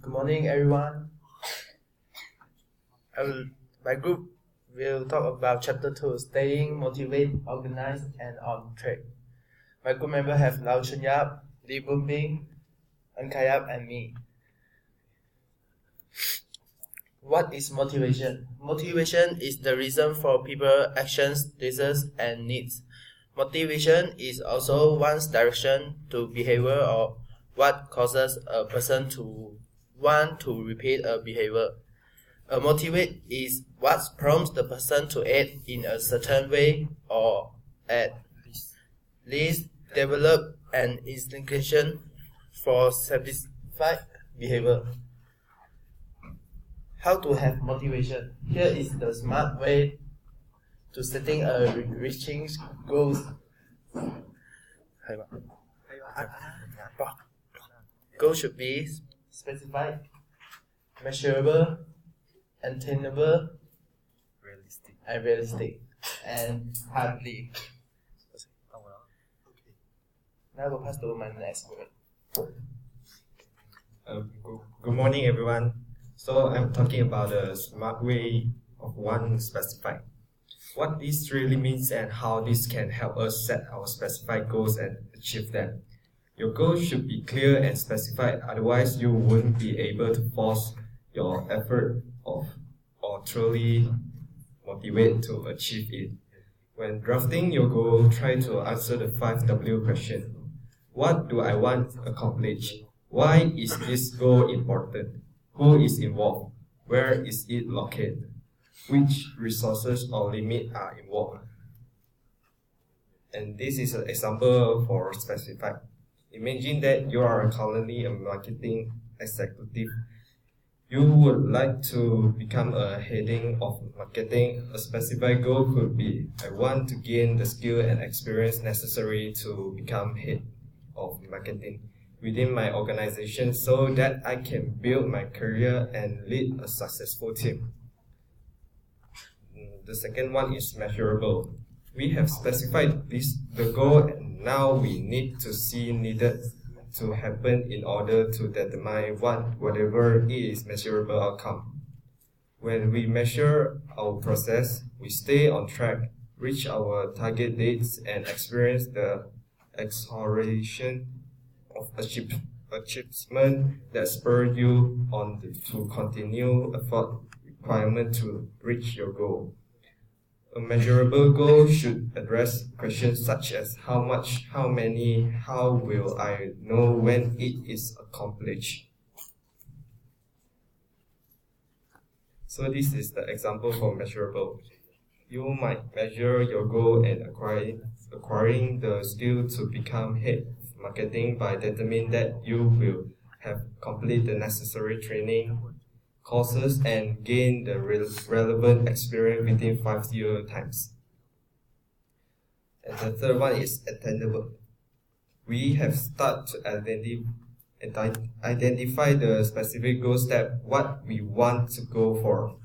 Good morning, everyone. My group will talk about Chapter 2, Staying Motivated, Organized, and on Track. My group members have Lau Chun Yap, Lee Boon Bing, An Kayap, and me. What is motivation? Motivation is the reason for people's actions, desires, and needs. Motivation is also one's direction to behavior or what causes a person to want to repeat a behavior. A motivate is what prompts the person to act in a certain way or at least develop an inclination for satisfied behavior. How to have motivation? Here is the smart way to setting a reaching goals. Goals should be specified, measurable, attainable, realistic, and timely. Now I will pass to my next word. Good morning, everyone. So I'm talking about the smart way of one specified. What this really means and how this can help us set our specified goals and achieve them. Your goals should be clear and specified, otherwise you won't be able to force your effort or truly motivate to achieve it. When drafting your goal, try to answer the 5W question. What do I want to accomplish? Why is this goal important? Who is involved? Where is it located? Which resources or limits are involved? And this is an example for specified. Imagine that you are currently a marketing executive. You would like to become a heading of marketing. A specified goal could be, I want to gain the skill and experience necessary to become head of marketing within my organization so that I can build my career and lead a successful team. The second one is measurable. We have specified the goal, and now we need to see needed to happen in order to determine whatever is measurable outcome. When we measure our process, we stay on track, reach our target dates, and experience the exhilaration of achievement that spur you on to continue effort requirement to reach your goal. A measurable goal should address questions such as how much, how many, how will I know when it is accomplished. So this is the example for measurable. You might measure your goal and acquiring the skill to become head of marketing by determining that you will have completed the necessary training courses and gain the relevant experience within 5 year times. And the third one is attainable. We have started to identify the specific goal step, what we want to go for.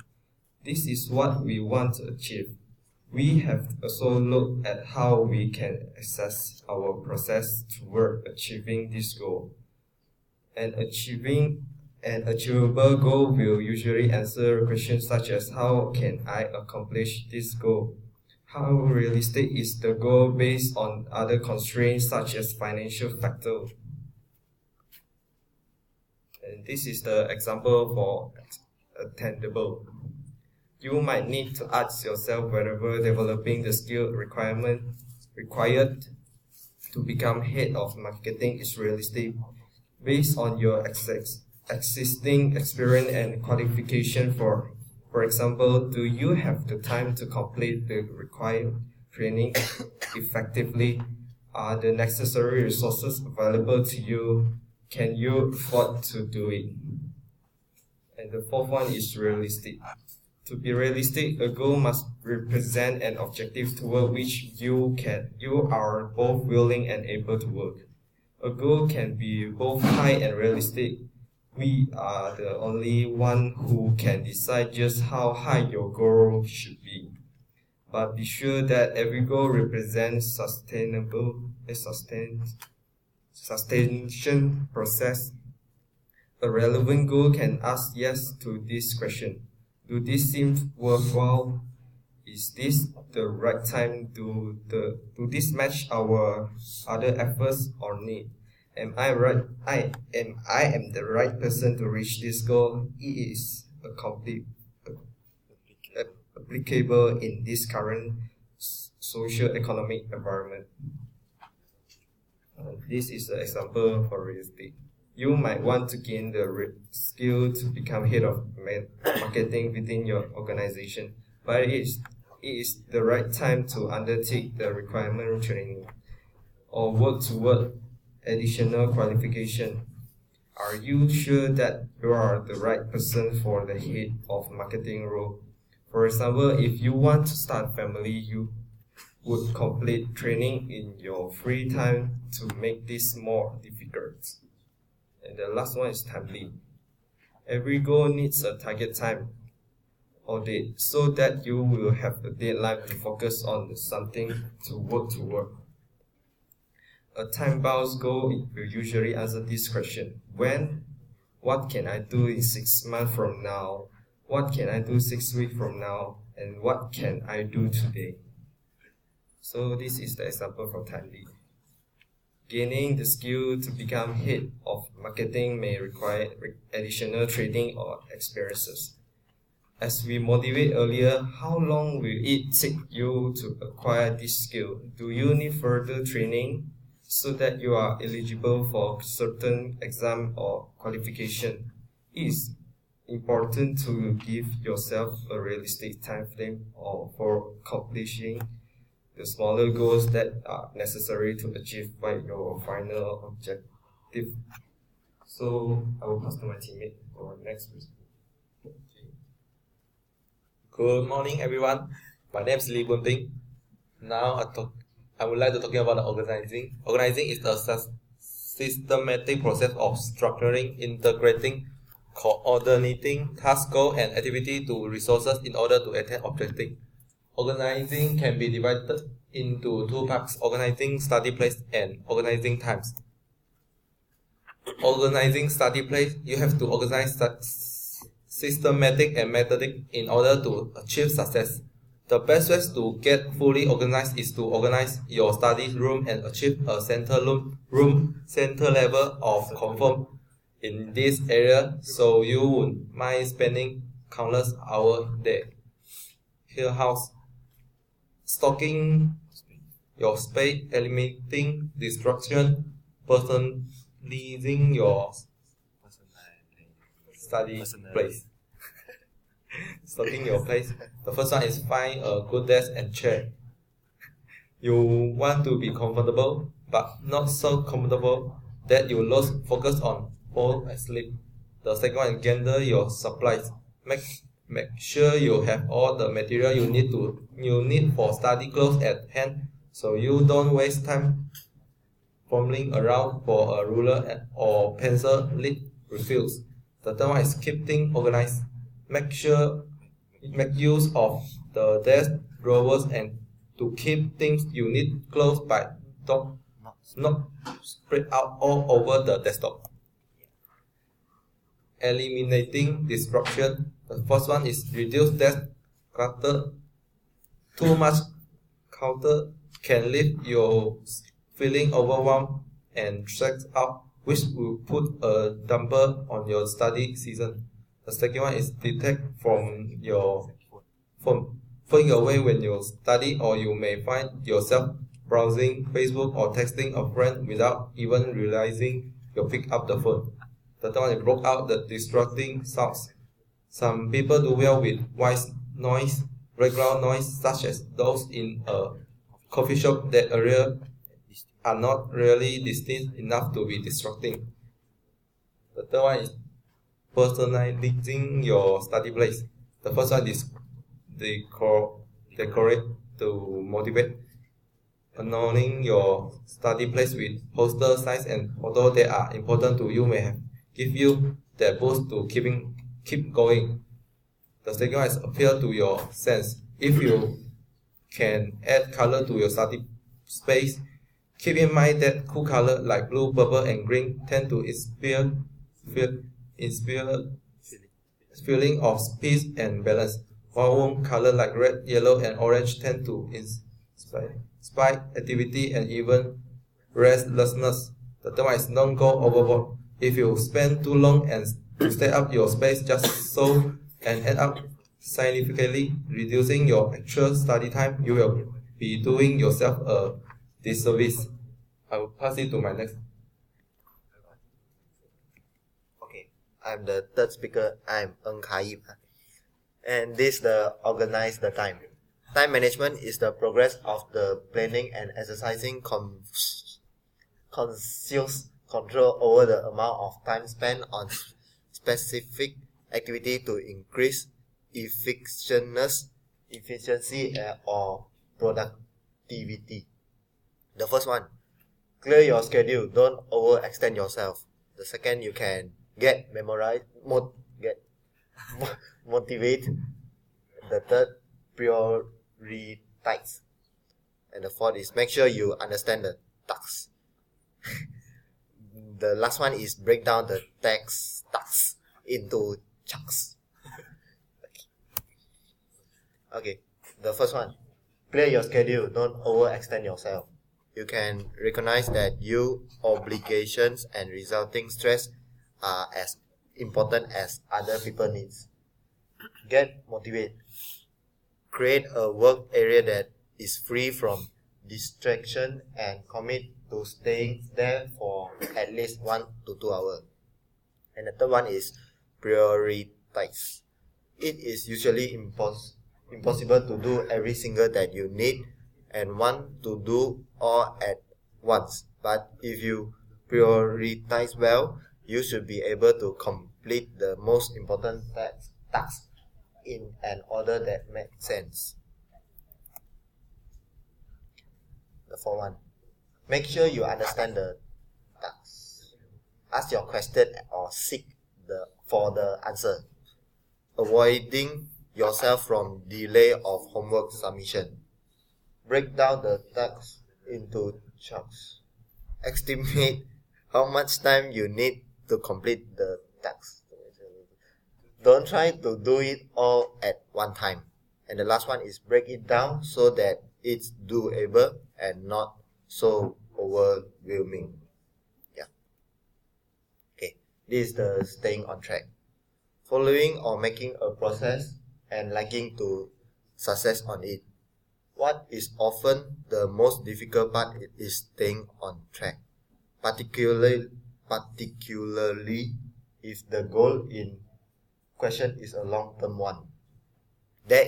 This is what we want to achieve. We have also looked at how we can assess our process toward achieving this goal. An achievable goal will usually answer questions such as how can I accomplish this goal? How realistic is the goal based on other constraints such as financial factors? And this is the example for attainable. You might need to ask yourself whether developing the skill required to become head of marketing is realistic based on your existing experience and qualification. For example, do you have the time to complete the required training effectively? Are the necessary resources available to you? Can you afford to do it? And the fourth one is realistic. To be realistic, a goal must represent an objective toward which you are both willing and able to work. A goal can be both high and realistic. We are the only one who can decide just how high your goal should be. But be sure that every goal represents sustaination process. A relevant goal can ask yes to this question. Do this seem worthwhile? Is this the right time? Do this match our other efforts or need? Am I the right person to reach this goal? It is applicable in this current socio-economic environment. This is an example for real estate. You might want to gain the skill to become head of marketing within your organization, but it is the right time to undertake the requirement training or work toward additional qualification. Are you sure that you are the right person for the head of marketing role? For example, if you want to start a family, you would complete training in your free time to make this more difficult. And the last one is timely. Every goal needs a target time or date so that you will have a deadline to focus on something to work toward. A time-bound goal will usually answer this question: when? What can I do in 6 months from now? What can I do 6 weeks from now? And what can I do today? So this is the example for timely. Gaining the skill to become head of marketing may require additional training or experiences. As we motivate earlier, how long will it take you to acquire this skill? Do you need further training so that you are eligible for certain exam or qualification? It is important to give yourself a realistic time frame for accomplishing the smaller goals that are necessary to achieve by your final objective. So I will pass to my teammate for next question. Good morning, everyone. My name is Lee Bunting. Now I would like to talk about the organizing. Organizing is a systematic process of structuring, integrating, coordinating task, goal, and activity to resources in order to attain objective. Organizing can be divided into two parts: organizing study place and organizing times. Organizing study place, you have to organize systematic and methodic in order to achieve success. The best way to get fully organized is to organize your study room and achieve a center level of comfort in this area, so you won't mind spending countless hours there. Here, house stocking your space, eliminating distraction, personalizing your study place. Stocking your place. The first one is find a good desk and chair. You want to be comfortable, but not so comfortable that you lose focus on fall asleep. The second one is gather your supplies. Make sure you have all the material you need for study clothes at hand, so you don't waste time fumbling around for a ruler or pencil lead refills. The third one is keep things organized. Make use of the desk drawers and to keep things you need close by, not spread out all over the desktop. Eliminating distraction. The first one is reduce desk clutter. Too much clutter can leave you feeling overwhelmed and stressed out, which will put a damper on your study season. The second one is detach from your phone. Phone away when you study, or you may find yourself browsing Facebook or texting a friend without even realizing you pick up the phone. The third one is block out the distracting sounds. Some people do well with white noise, background noise, such as those in a coffee shop that area are not really distinct enough to be distracting. The third one is personalizing your study place. The first one is decorate to motivate. Adorning your study place with poster signs and photos that are important to you may have give you that boost to keep going. The second one is appeal to your sense. If you can add color to your study space, keep in mind that cool color like blue, purple, and green tend to inspire inspire feeling of peace and balance, while warm colors like red, yellow, and orange tend to inspire activity and even restlessness. The third one is don't go overboard. If you spend too long and stay up your space just so and end up significantly reducing your actual study time, you will be doing yourself a disservice. I will pass it to my next. Okay, I'm the third speaker. I'm Ng Kai, and this the organize the time. Time management is the progress of the planning and exercising conscious control over the amount of time spent on specific activity to increase efficiency or productivity. The first one, clear your schedule. Don't overextend yourself. The second, you can get motivate. The third, prioritize. And the fourth is make sure you understand the tasks. The last one is break down the tasks into chunks. Okay, the first one, clear your schedule. Don't overextend yourself. You can recognize that your obligations and resulting stress are as important as other people's needs. Get motivated. Create a work area that is free from distraction and commit to staying there for at least 1 to 2 hours. And the third one is prioritize. It is usually impossible to do every single that you need and want to do all at once. But if you prioritize well, you should be able to complete the most important tasks in an order that makes sense. The fourth one, make sure you understand the tasks. Ask your question or seek for the answer, avoiding yourself from delay of homework submission. Break down the tasks into chunks. Estimate how much time you need to complete the task. Don't try to do it all at one time. And the last one is break it down so that it's doable and not so overwhelming. Yeah. Okay. This is the staying on track. Following or making a process and liking to success on it. What is often the most difficult part is staying on track, particularly if the goal in question is a long-term one. There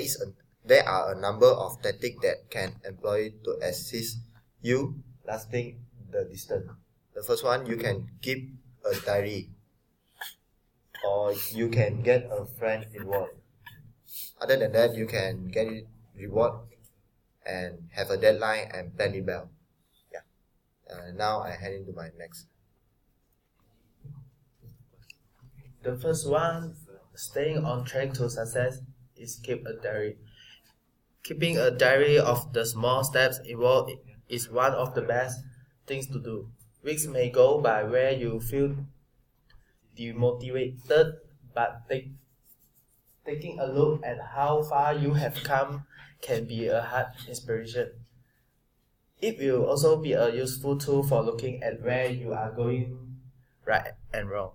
are a number of tactics that can employ to assist you lasting the distance. The first one, you can keep a diary, or you can get a friend involved. Other than that, you can get it reward and have a deadline and plan it well. Yeah. Now I head into my next. The first one, staying on track to success, is keep a diary. Keeping a diary of the small steps involved is one of the best things to do. Weeks may go by where you feel demotivated, but taking a look at how far you have come can be a hard inspiration. It will also be a useful tool for looking at where you are going right and wrong.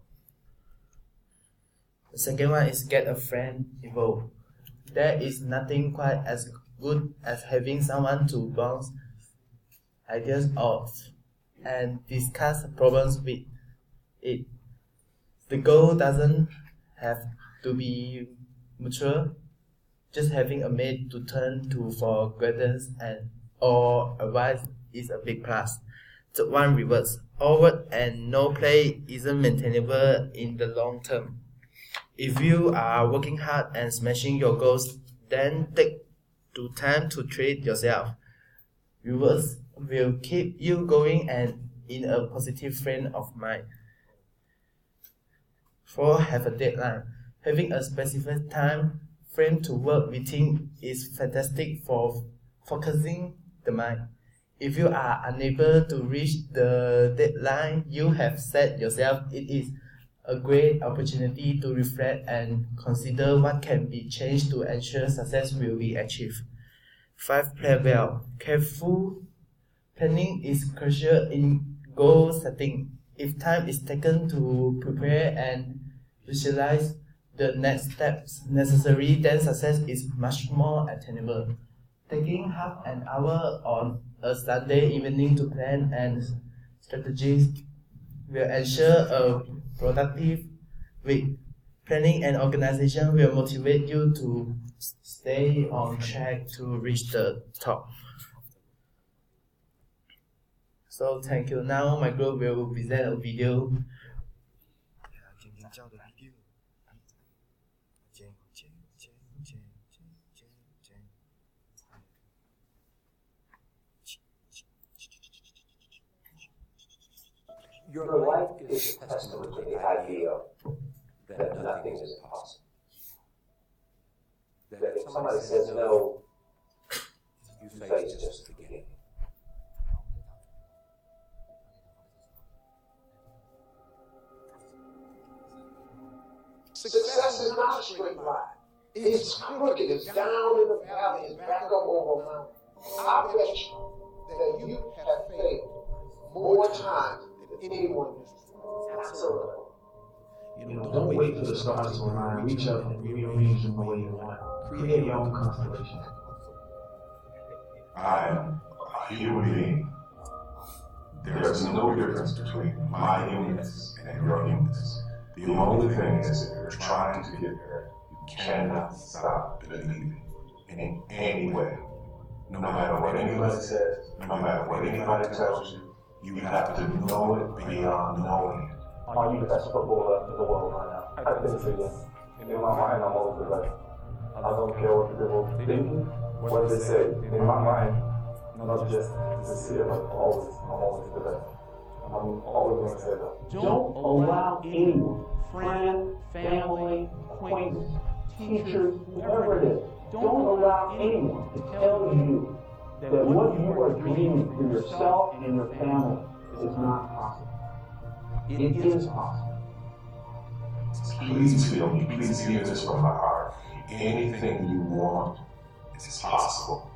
The second one is get a friend involved. There is nothing quite as good as having someone to bounce ideas off and discuss problems with it. The goal doesn't have to be mature. Just having a mate to turn to for guidance and or advice is a big plus. The one reverse. All work and no play isn't maintainable in the long term. If you are working hard and smashing your goals, then take the time to treat yourself. Rewards will keep you going and in a positive frame of mind. 4. Have a deadline. Having a specific time frame to work within is fantastic for focusing the mind. If you are unable to reach the deadline you have set yourself, it is a great opportunity to reflect and consider what can be changed to ensure success will be achieved. 5. Plan well. Careful planning is crucial in goal setting. If time is taken to prepare and visualize the next steps necessary, then success is much more attainable. Taking half an hour on a Sunday evening to plan and strategies will ensure a productive week. Planning and organization will motivate you to stay on track to reach the top. So thank you. Now my group will present a video. Your life is a testament to the idea that nothing is possible. That if somebody says no, you say it's just the beginning. Success is not a straight line. It's crooked, it's down in the valley, it's back up over a mountain. I bet you that you have failed more times than anyone in this world. Absolutely. Don't wait for the stars to align. Reach up and rearrange them the way you want. Create your own constellation. I am a human being. There is no difference between my humanness and your humanness. The only thing is, if you're trying to get there, you cannot stop believing in any way. No matter what anybody says, no matter what anybody tells you, you have to know it beyond knowing it. Are you the best footballer in the world right now? I think so, yes. In my mind, I'm always the best. I don't care what the people think, what they say. In my mind, not just sincere, but I'm always the best. I'm always going to say that. Don't allow anyone, friend, family, acquaintance, teachers, whoever it is, don't allow anyone to tell you that what you are dreaming for yourself and your family is not possible. It is possible. Please feel me, please hear this from my heart. Anything you want is possible.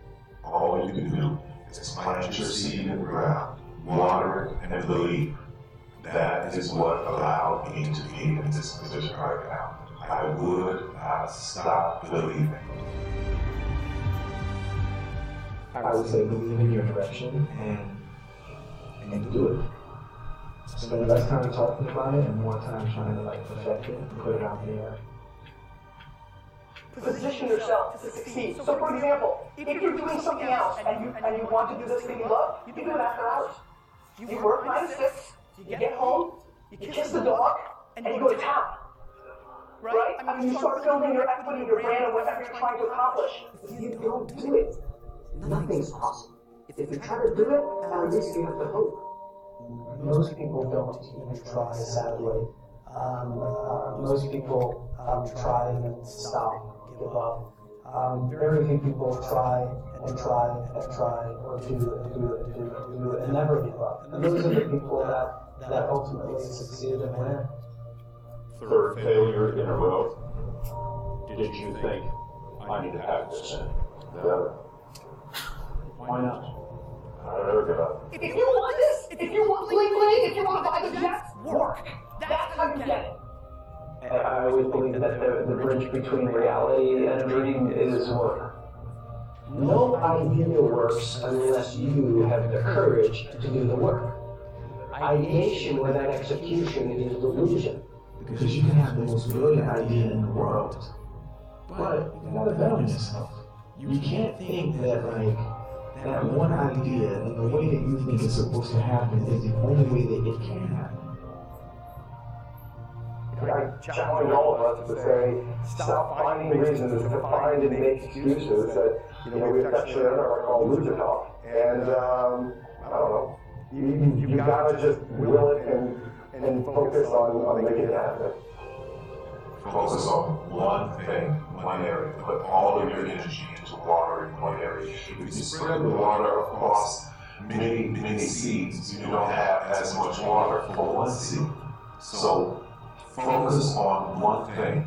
All you can do is plant your seed in the ground, water it, and believe. That is what allowed me to be in this position right now. I would not stop believing. I would say believe in your direction and do it. Spend less time talking about it and more time trying to perfect it and put it out in the air. Position yourself to succeed. So for example, if you're doing something else and you want to do this thing you love, you do it after hours. You work 9 to 6, you get home, you kiss the dog, and you go to town. Right? I mean, you start building your equity, your brand, or whatever you're trying to accomplish. If you don't do it, nothing's possible. If you try to do it, at least you have to hope. Most people don't even try, sadly. Most people try and then stop, give up. Very few people try and try and try, or do it, and never give up. And those are the people that ultimately succeed and win. Third failure in a row. Did you think, I need to have this in? Better. Why not? I never give up. If you want this, if you want bling bling, if you want to buy the jets, work. That's how you get it. I always believe that the bridge between reality and a dream is work. No idea works unless you have the courage to do the work. Ideation without execution is delusion. Because you can have the most brilliant idea in the world, but you gotta bet on yourself. You can't think that that one idea and the way that you think it's supposed to happen is the only way that it can happen. I challenge all of us to say, stop finding reasons to find and make excuses that, we affectionately are called loser talk. And, I don't know, you gotta just will it and focus on making it happen. Focus on one thing, one area. Put all of your energy into water in one area. If you spread the water across many seeds, you don't have as much water for one seed. So Focus on one thing.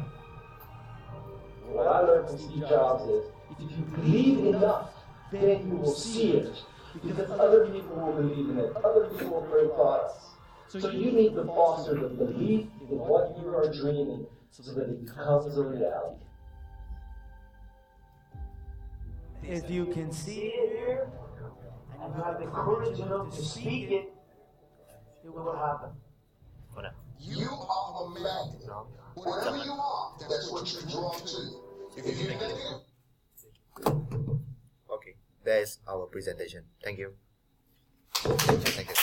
What I learned from Steve Jobs is, if you believe enough, then you will see it. Because other people will believe in it. Other people will create products. So you need to foster the belief in what you are dreaming so that it becomes a reality. If you can see it here, and you have the courage enough to speak it, it will happen. You are a magnet. Wherever you are, that's what you're drawn to. If you think it, Okay, that is our presentation. Thank you. Thank you.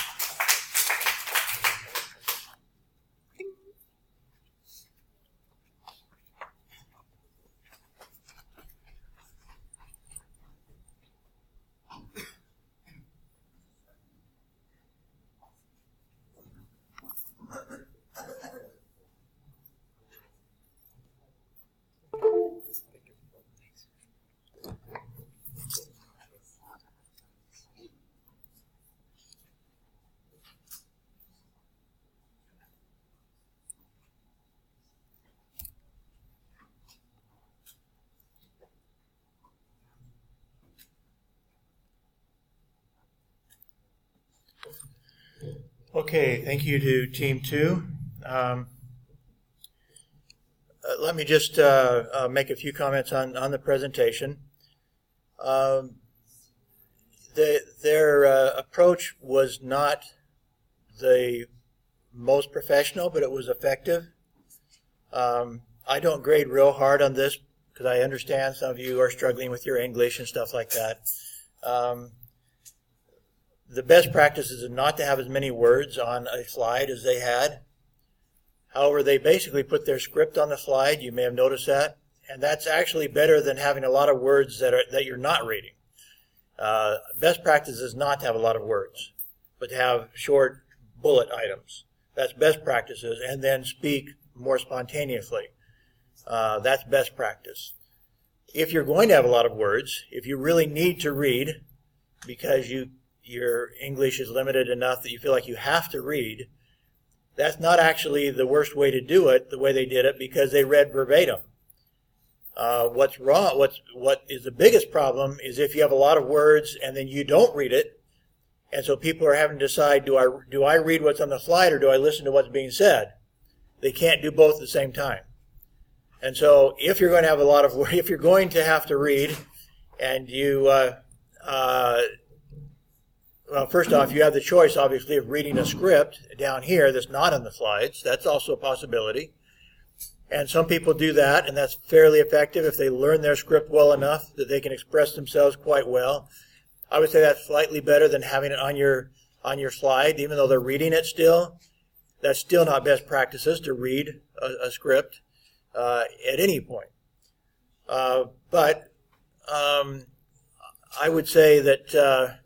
Okay, thank you to Team 2. Let me just make a few comments on the presentation. Their approach was not the most professional, but it was effective. I don't grade real hard on this because I understand some of you are struggling with your English and stuff like that. The best practice is not to have as many words on a slide as they had. However, they basically put their script on the slide. You may have noticed that. And that's actually better than having a lot of words that you're not reading. Best practice is not to have a lot of words, but to have short bullet items. That's best practices, and then speak more spontaneously. That's best practice. If you're going to have a lot of words, if you really need to read because your English is limited enough that you feel like you have to read, that's not actually the worst way to do it, the way they did it, because they read verbatim. What's wrong, what is the biggest problem is if you have a lot of words and then you don't read it, and so people are having to decide, do I read what's on the slide or do I listen to what's being said? They can't do both at the same time. And so if you're going to have a lot of, if you're going to have to read, and you well, first off, you have the choice, obviously, of reading a script down here that's not on the slides. That's also a possibility. And some people do that, and that's fairly effective if they learn their script well enough that they can express themselves quite well. I would say that's slightly better than having it on your slide, even though they're reading it still. That's still not best practices to read a script at any point. But I would say that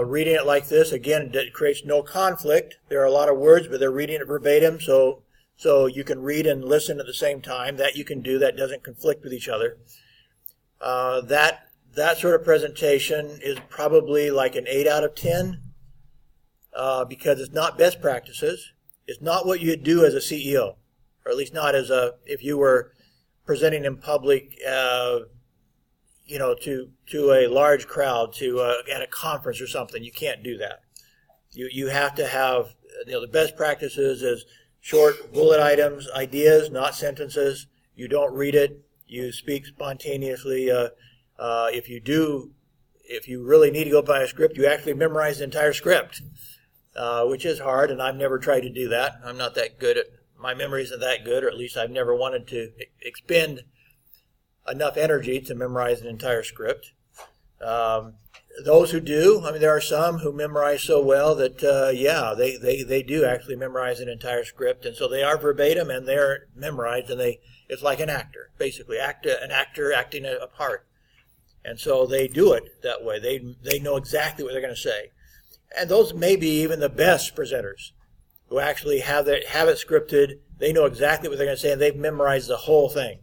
reading it like this, again, it creates no conflict. There are a lot of words, but they're reading it verbatim, so you can read and listen at the same time. That you can do. That doesn't conflict with each other. That sort of presentation is probably like an 8 out of 10 because it's not best practices. It's not what you'd do as a CEO, or at least not as if you were presenting in public, to a large crowd, at a conference or something. You can't do that. You have to have, the best practices is short bullet items, ideas, not sentences. You don't read it. You speak spontaneously. If you really need to go by a script, you actually memorize the entire script, which is hard, and I've never tried to do that. I'm not that good my memory isn't that good, or at least I've never wanted to expend enough energy to memorize an entire script. Those who do, there are some who memorize so well that, they do actually memorize an entire script, and so they are verbatim and they're memorized, and it's like an actor, basically, an actor acting a part. And so they do it that way. They know exactly what they're going to say. And those may be even the best presenters who actually have it scripted. They know exactly what they're going to say, and they've memorized the whole thing.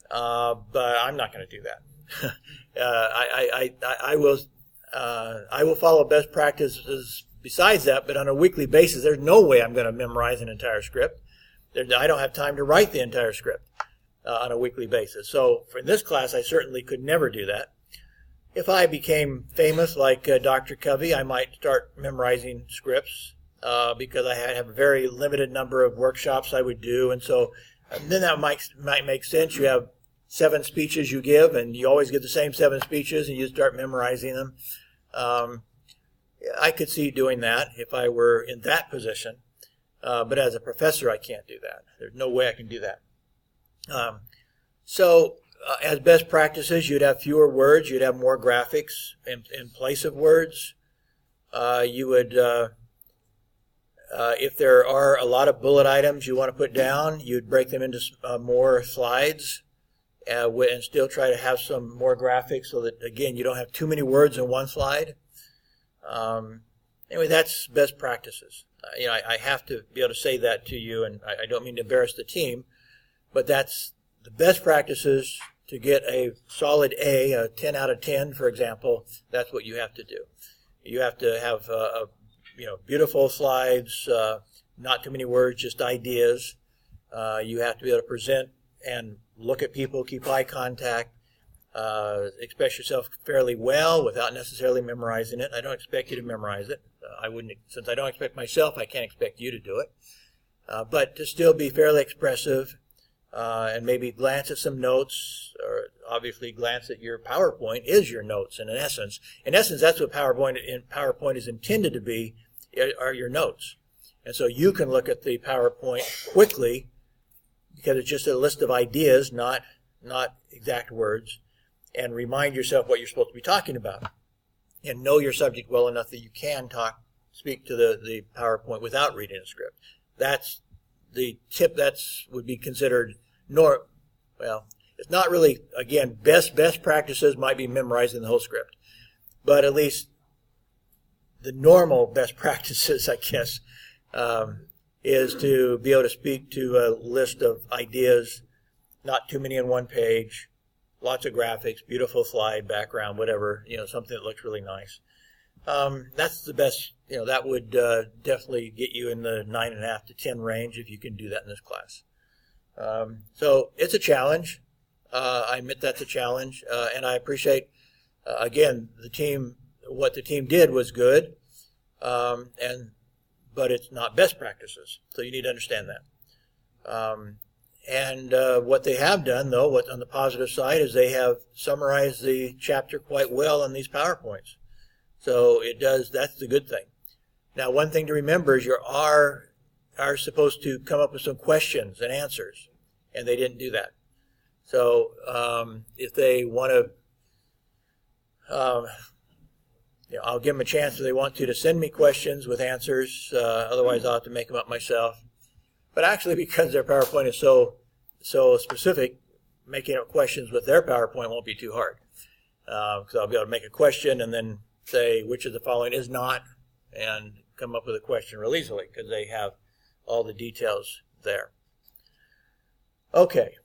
But I'm not going to do that. I will follow best practices besides that, but on a weekly basis, there's no way I'm going to memorize an entire script. I don't have time to write the entire script on a weekly basis. So for this class, I certainly could never do that. If I became famous like Dr. Covey, I might start memorizing scripts because I have a very limited number of workshops I would do. And so then that might make sense. You have 7 speeches you give, and you always give the same 7 speeches, and you start memorizing them. I could see doing that if I were in that position. But as a professor, I can't do that. There's no way I can do that. As best practices, you'd have fewer words. You'd have more graphics in place of words. You would, if there are a lot of bullet items you want to put down, you'd break them into more slides and still try to have some more graphics so that, again, you don't have too many words in one slide. Anyway, that's best practices. I have to be able to say that to you, and I don't mean to embarrass the team, but that's the best practices to get a solid a 10 out of 10, for example. That's what you have to do. You have to have beautiful slides, not too many words, just ideas. You have to be able to present and look at people, keep eye contact, express yourself fairly well without necessarily memorizing it. I don't expect you to memorize it. Since I don't expect myself, I can't expect you to do it. But to still be fairly expressive and maybe glance at some notes, or obviously glance at your PowerPoint is your notes in essence. In essence, that's what PowerPoint is intended to be, are your notes. And so you can look at the PowerPoint quickly because it's just a list of ideas, not exact words, and remind yourself what you're supposed to be talking about. And know your subject well enough that you can speak to the PowerPoint without reading a script. That's the tip. Would be considered it's not really, again, best practices might be memorizing the whole script. But at least the normal best practices, I guess, is to be able to speak to a list of ideas, not too many on one page, lots of graphics, beautiful slide, background, whatever, something that looks really nice. That's the best, that would definitely get you in the 9.5 to 10 range if you can do that in this class. So it's a challenge. I admit that's a challenge, and I appreciate, again, what the team did was good, but it's not best practices, so you need to understand that. And what they have done, though, on the positive side, is they have summarized the chapter quite well in these PowerPoints. So that's the good thing. Now, one thing to remember is you are supposed to come up with some questions and answers, and they didn't do that. So if they want to, I'll give them a chance if they want to send me questions with answers. Otherwise, I'll have to make them up myself. But actually, because their PowerPoint is so specific, making up questions with their PowerPoint won't be too hard. Because I'll be able to make a question and then say which of the following is not, and come up with a question real easily because they have all the details there. Okay,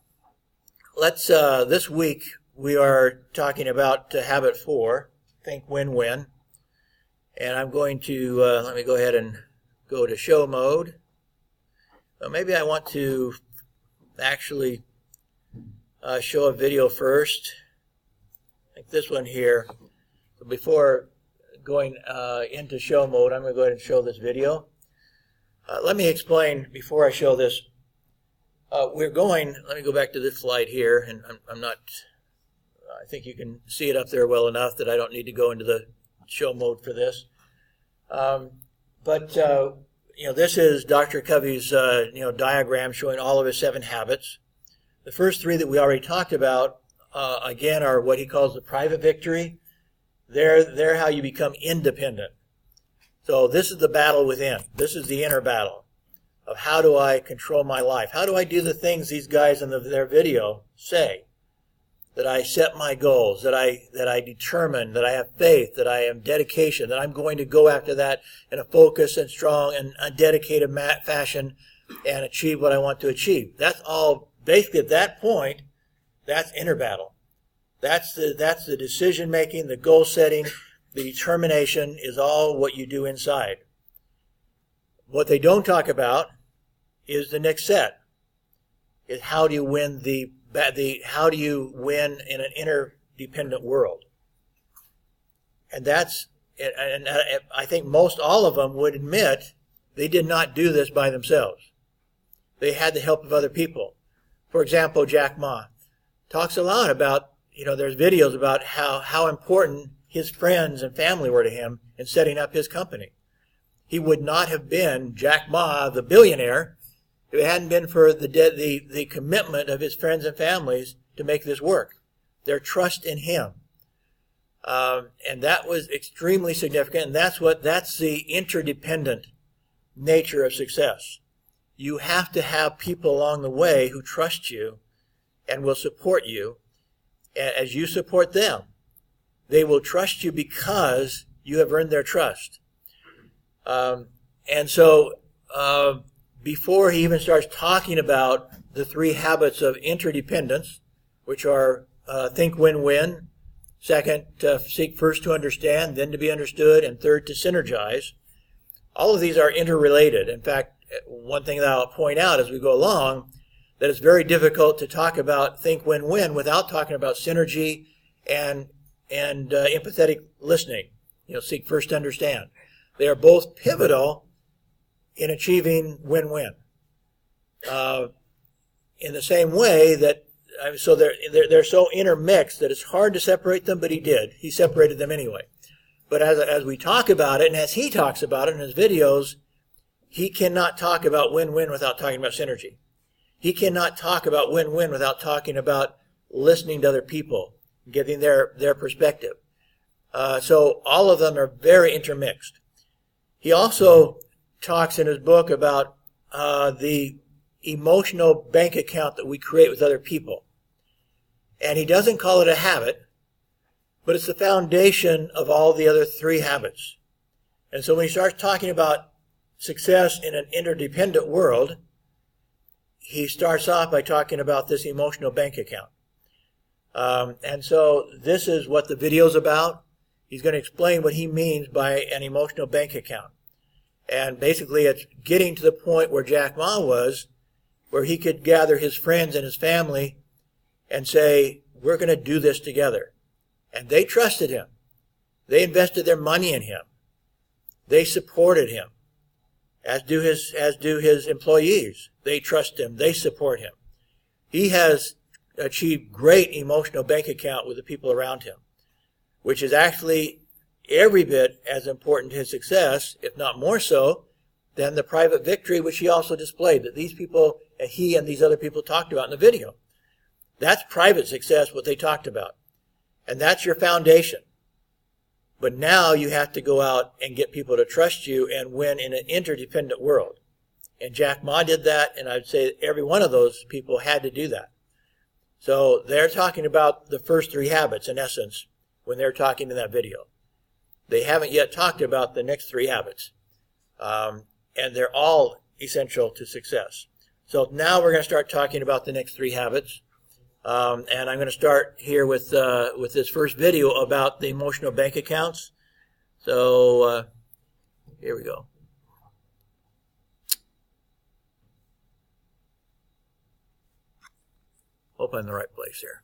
let's. This week we are talking about habit 4, think win-win, and I'm going to let me go ahead and go to show mode. Maybe I want to actually show a video first, like this one here. So before going into show mode, I'm going to go ahead and show this video. Let me explain before I show this. Let me go back to this slide here, and I think you can see it up there well enough that I don't need to go into the show mode for this. This is Dr. Covey's diagram showing all of his 7 habits. The first 3 that we already talked about, again, are what he calls the private victory. They're how you become independent. So this is the battle within. This is the inner battle of how do I control my life? How do I do the things these guys in their video say? That I set my goals, that I determine, that I have faith, that I have dedication, that I'm going to go after that in a focused and strong and a dedicated fashion and achieve what I want to achieve. That's all, basically at that point, that's inner battle. That's the decision making, the goal setting, the determination is all what you do inside. What they don't talk about is the next set. Is how do you win how do you win in an interdependent world? And I think most all of them would admit they did not do this by themselves. They had the help of other people. For example, Jack Ma talks a lot about, there's videos about how important his friends and family were to him in setting up his company. He would not have been Jack Ma, the billionaire, if it hadn't been for the commitment of his friends and families to make this work. Their trust in him. And that was extremely significant, and that's the interdependent nature of success. You have to have people along the way who trust you and will support you as you support them. They will trust you because you have earned their trust. And so before he even starts talking about the 3 habits of interdependence, which are think win-win, second, seek first to understand, then to be understood, and third, to synergize. All of these are interrelated. In fact, one thing that I'll point out as we go along, that it's very difficult to talk about think win-win without talking about synergy and empathetic listening. Seek first to understand. They are both pivotal in achieving win-win. In the same way that, so they're so intermixed that it's hard to separate them, but he did. He separated them anyway. But as we talk about it, and as he talks about it in his videos, he cannot talk about win-win without talking about synergy. He cannot talk about win-win without talking about listening to other people, getting their perspective. So all of them are very intermixed. He also talks in his book about the emotional bank account that we create with other people. And he doesn't call it a habit, but it's the foundation of all the other 3 habits. And so when he starts talking about success in an interdependent world, he starts off by talking about this emotional bank account. And so this is what the video is about. He's going to explain what he means by an emotional bank account. And basically it's getting to the point where Jack Ma was, where he could gather his friends and his family and say, we're going to do this together. And they trusted him. They invested their money in him. They supported him, as do his employees. They trust him. They support him. He has achieved great emotional bank account with the people around him, which is actually every bit as important to his success, if not more so, than the private victory which he also displayed, that these people, he and these other people talked about in the video. That's private success, what they talked about. And that's your foundation. But now you have to go out and get people to trust you and win in an interdependent world. And Jack Ma did that, and I'd say every one of those people had to do that. So they're talking about the first 3 habits, in essence, when they're talking in that video. They haven't yet talked about the next 3 habits. And they're all essential to success. So now we're going to start talking about the next 3 habits. And I'm going to start here with this first video about the emotional bank accounts. So here we go. Hope I'm in the right place here.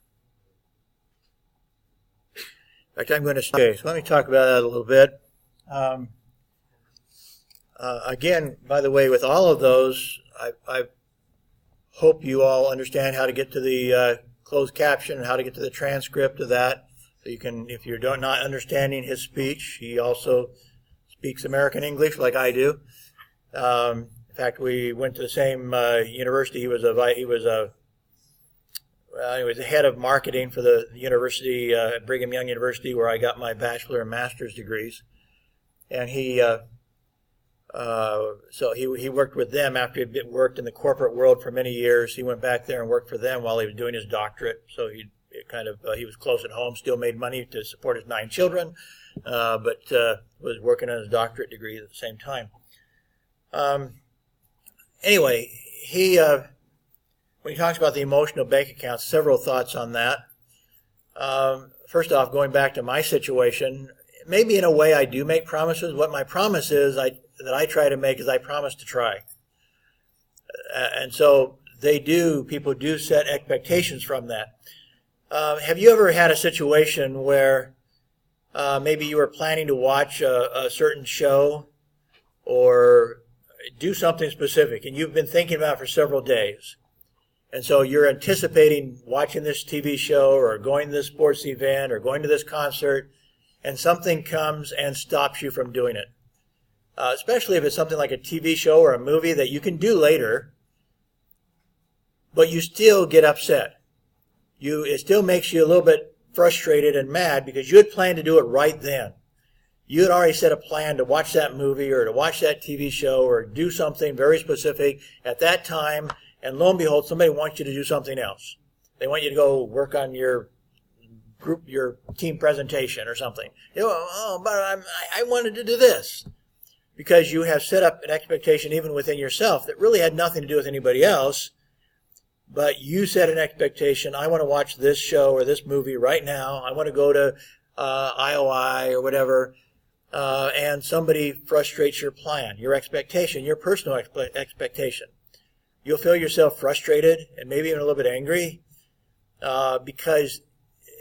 In fact, I'm going to stay. So let me talk about that a little bit. Again, by the way, with all of those, I hope you all understand how to get to the closed caption and how to get to the transcript of that. So you can, if you're not understanding his speech, he also speaks American English like I do. In fact, we went to the same university. He was the head of marketing for the university, Brigham Young University, where I got my bachelor and master's degrees. And so he worked with them after he'd worked in the corporate world for many years. He went back there and worked for them while he was doing his doctorate. So he was close at home, still made money to support his 9 children, but was working on his doctorate degree at the same time. Anyway, when he talks about the emotional bank account, several thoughts on that. First off, going back to my situation, maybe in a way I do make promises. What my promise is that I try to make is I promise to try. And so people do set expectations from that. Have you ever had a situation where maybe you were planning to watch a certain show or do something specific, and you've been thinking about it for several days? And so you're anticipating watching this TV show or going to this sports event or going to this concert, and something comes and stops you from doing it. Especially if it's something like a TV show or a movie that you can do later, but you still get upset. It still makes you a little bit frustrated and mad because you had planned to do it right then. You had already set a plan to watch that movie or to watch that TV show or do something very specific at that time, and lo and behold, somebody wants you to do something else. They want you to go work on your team presentation or something. But I wanted to do this. Because you have set up an expectation even within yourself that really had nothing to do with anybody else, but you set an expectation, I want to watch this show or this movie right now, I want to go to IOI or whatever, and somebody frustrates your plan, your expectation, your personal expectation. You'll feel yourself frustrated and maybe even a little bit angry because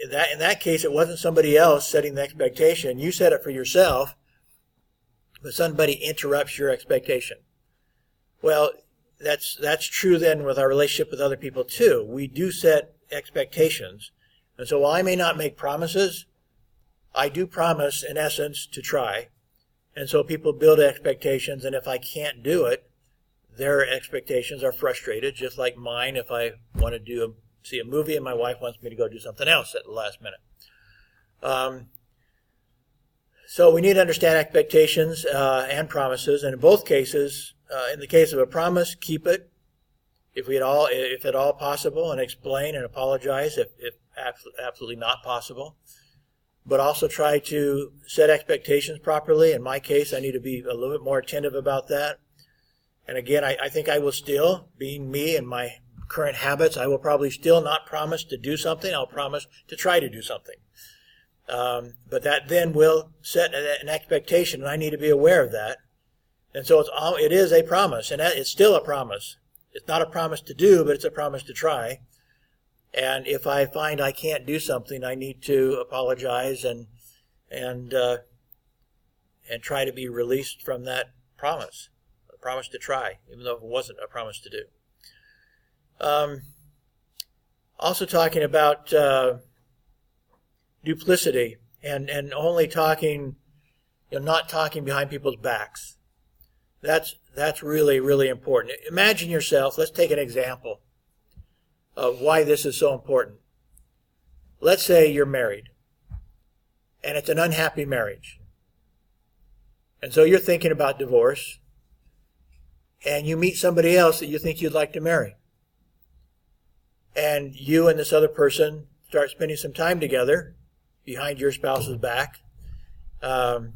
in that case it wasn't somebody else setting the expectation. You set it for yourself, but somebody interrupts your expectation. Well, that's true then with our relationship with other people too. We do set expectations. And so while I may not make promises, I do promise in essence to try. And so people build expectations, and if I can't do it, their expectations are frustrated, just like mine if I want to see a movie and my wife wants me to go do something else at the last minute. So we need to understand expectations and promises, and in both cases, in the case of a promise, keep it if at all possible, and explain and apologize if absolutely not possible. But also try to set expectations properly. In my case, I need to be a little bit more attentive about that. And again, I think I will still, being me and my current habits, I will probably still not promise to do something. I'll promise to try to do something. But that then will set an expectation, and I need to be aware of that. And so it is a promise, and it's still a promise. It's not a promise to do, but it's a promise to try. And if I find I can't do something, I need to apologize and try to be released from that promise, a promise to try, even though it wasn't a promise to do. Also talking about duplicity and only talking, not talking behind people's backs. That's really, really important. Imagine yourself, let's take an example of why this is so important. Let's say you're married, and it's an unhappy marriage. And so you're thinking about divorce, and you meet somebody else that you think you'd like to marry. And you and this other person start spending some time together behind your spouse's back.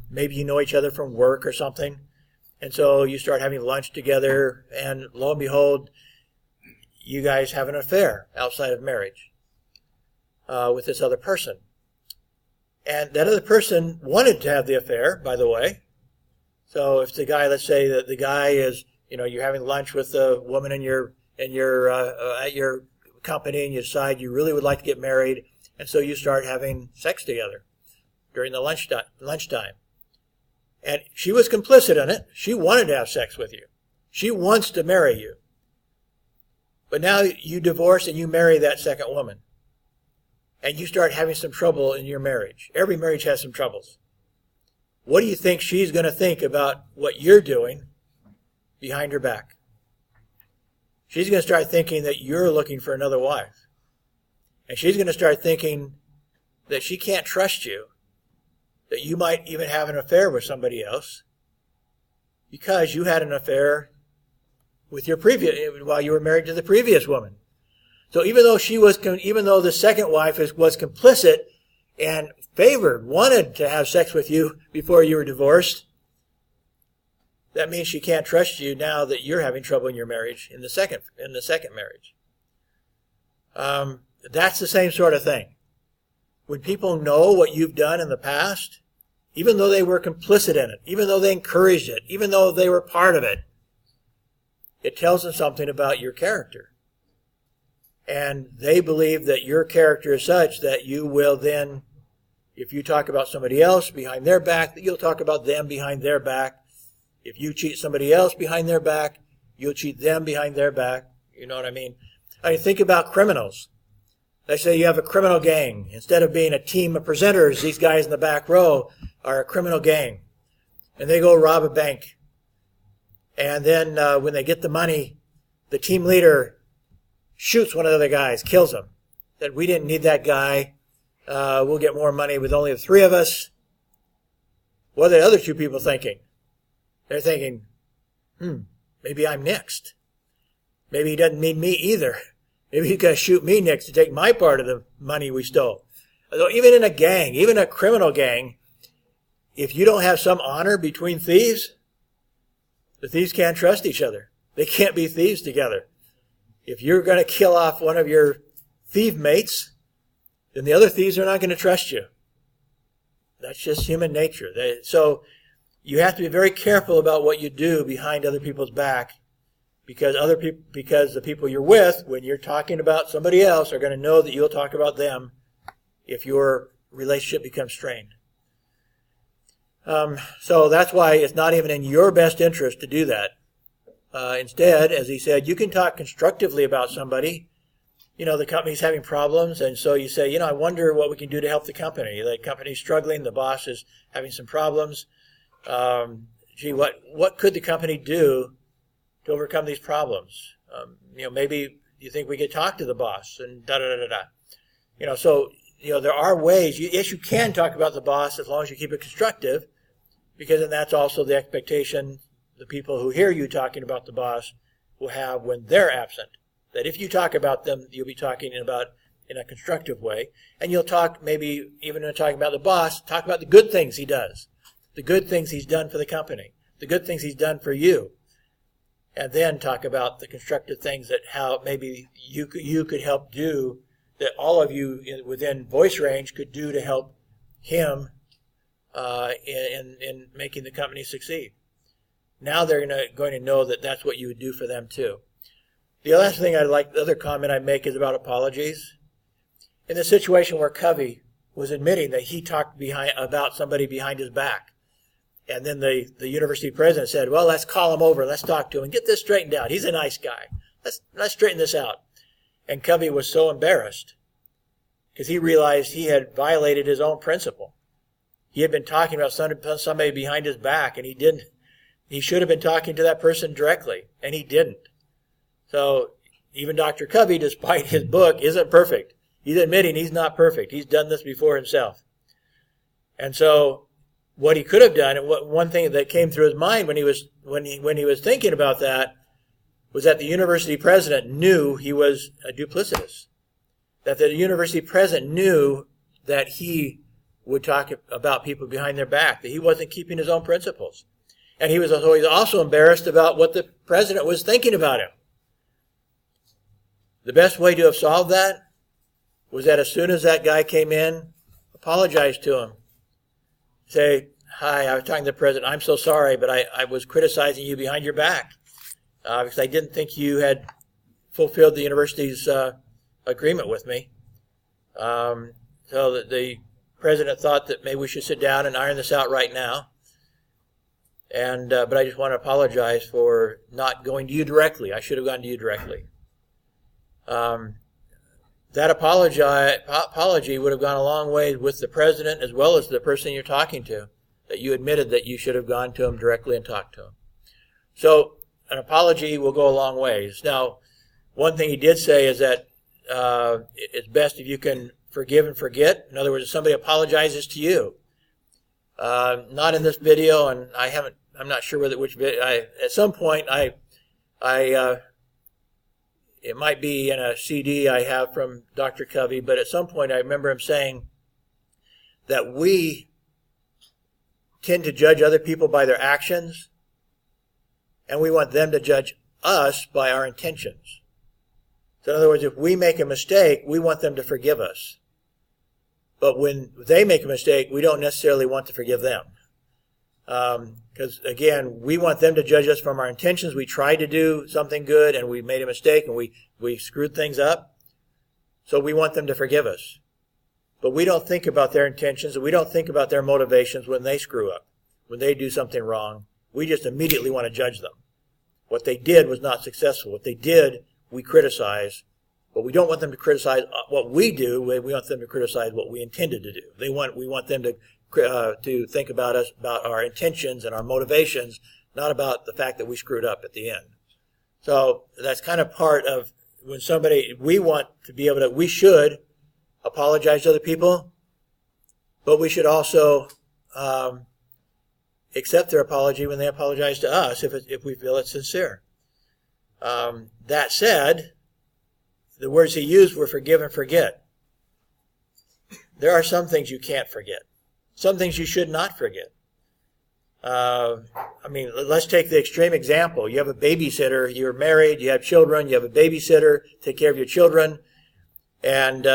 Maybe you know each other from work or something. And so you start having lunch together, and lo and behold, you guys have an affair outside of marriage with this other person. And that other person wanted to have the affair, by the way. So if the guy, let's say that the guy is, you're having lunch with a woman at your company, and you decide you really would like to get married, and so you start having sex together during the lunchtime. And she was complicit in it. She wanted to have sex with you. She wants to marry you. But now you divorce and you marry that second woman. And you start having some trouble in your marriage. Every marriage has some troubles. What do you think she's going to think about what you're doing behind her back? She's going to start thinking that you're looking for another wife. And she's going to start thinking that she can't trust you, that you might even have an affair with somebody else because you had an affair with while you were married to the previous woman. So even though the second wife was complicit and wanted to have sex with you before you were divorced, that means she can't trust you now that you're having trouble in your marriage in the second marriage. That's the same sort of thing. When people know what you've done in the past, even though they were complicit in it, even though they encouraged it, even though they were part of it, it tells them something about your character. And they believe that your character is such that you will then, if you talk about somebody else behind their back, you'll talk about them behind their back. If you cheat somebody else behind their back, you'll cheat them behind their back. You know what I mean? I mean, think about criminals. They say you have a criminal gang. Instead of being a team of presenters, these guys in the back row are a criminal gang. And they go rob a bank. And then when they get the money, the team leader shoots one of the other guys, kills him. That we didn't need that guy. We'll get more money with only the three of us. What are the other two people thinking? They're thinking, maybe I'm next. Maybe he doesn't need me either. Maybe he's going to shoot me next to take my part of the money we stole. So even in a gang, even a criminal gang, if you don't have some honor between thieves, the thieves can't trust each other. They can't be thieves together. If you're going to kill off one of your thief mates, then the other thieves are not going to trust you. That's just human nature. So you have to be very careful about what you do behind other people's back, because the people you're with, when you're talking about somebody else, are going to know that you'll talk about them if your relationship becomes strained. So that's why it's not even in your best interest to do that. Instead, as he said, you can talk constructively about somebody. You know, the company's having problems, and so you say, I wonder what we can do to help the company. The company's struggling, the boss is having some problems. What could the company do to overcome these problems? Maybe you think we could talk to the boss and da-da-da-da-da. So there are ways. Yes, you can talk about the boss as long as you keep it constructive, because then that's also the expectation the people who hear you talking about the boss will have when they're absent. That if you talk about them, you'll be talking about in a constructive way. And you'll talk, maybe even when talking about the boss, talk about the good things he does, the good things he's done for the company, the good things he's done for you. And then talk about the constructive things that how maybe you could help do, that all of you within voice range could do to help him in making the company succeed. Now they're going to know that that's what you would do for them too. The last thing the other comment I make is about apologies. In the situation where Covey was admitting that he talked about somebody behind his back, and then the university president said, well, let's call him over, let's talk to him and get this straightened out. He's a nice guy. Let's straighten this out. And Covey was so embarrassed because he realized he had violated his own principle. He had been talking about somebody behind his back, and he didn't. He should have been talking to that person directly, and he didn't. So even Dr. Covey, despite his book, isn't perfect. He's admitting he's not perfect. He's done this before himself. And so what he could have done, and one thing that came through his mind when he was thinking about that, was that the university president knew he was a duplicitous. That the university president knew that he would talk about people behind their back, that he wasn't keeping his own principles. And he was also embarrassed about what the president was thinking about him. The best way to have solved that was that as soon as that guy came in, apologize to him. Say, hi, I was talking to the president. I'm so sorry, but I was criticizing you behind your back because I didn't think you had fulfilled the university's agreement with me. So that the president thought that maybe we should sit down and iron this out right now. And but I just want to apologize for not going to you directly. I should have gone to you directly. That apology would have gone a long way with the president as well as the person you're talking to, that you admitted that you should have gone to him directly and talked to him. So an apology will go a long ways. Now, one thing he did say is that it's best if you can forgive and forget. In other words, if somebody apologizes to you, not in this video, and I'm not sure which video. At some point, it might be in a CD I have from Dr. Covey, but at some point I remember him saying that we tend to judge other people by their actions, and we want them to judge us by our intentions. So in other words, if we make a mistake, we want them to forgive us. But when they make a mistake, we don't necessarily want to forgive them. Because, again, we want them to judge us from our intentions. We tried to do something good, and we made a mistake, and we screwed things up. So we want them to forgive us. But we don't think about their intentions, and we don't think about their motivations when they screw up, when they do something wrong. We just immediately want to judge them. What they did was not successful. What they did, we criticize. But we don't want them to criticize what we do. We want them to criticize what we intended to do. We want them to think about us, about our intentions and our motivations, not about the fact that we screwed up at the end. So that's kind of part of when we want to be able to, we should apologize to other people, but we should also accept their apology when they apologize to us if we feel it's sincere. That said, the words he used were forgive and forget. There are some things you can't forget. Some things you should not forget. Let's take the extreme example. You have a babysitter, you're married, you have children, you have a babysitter, take care of your children, and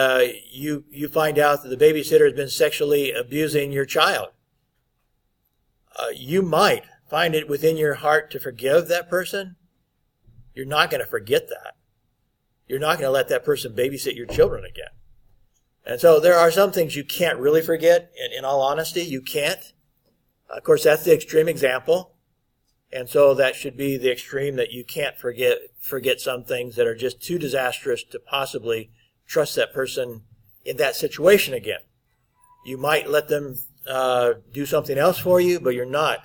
you find out that the babysitter has been sexually abusing your child. You might find it within your heart to forgive that person. You're not going to forget that. You're not going to let that person babysit your children again. And so there are some things you can't really forget. In all honesty, you can't. Of course, that's the extreme example. And so that should be the extreme, that you can't forget some things that are just too disastrous to possibly trust that person in that situation again. You might let them do something else for you, but you're not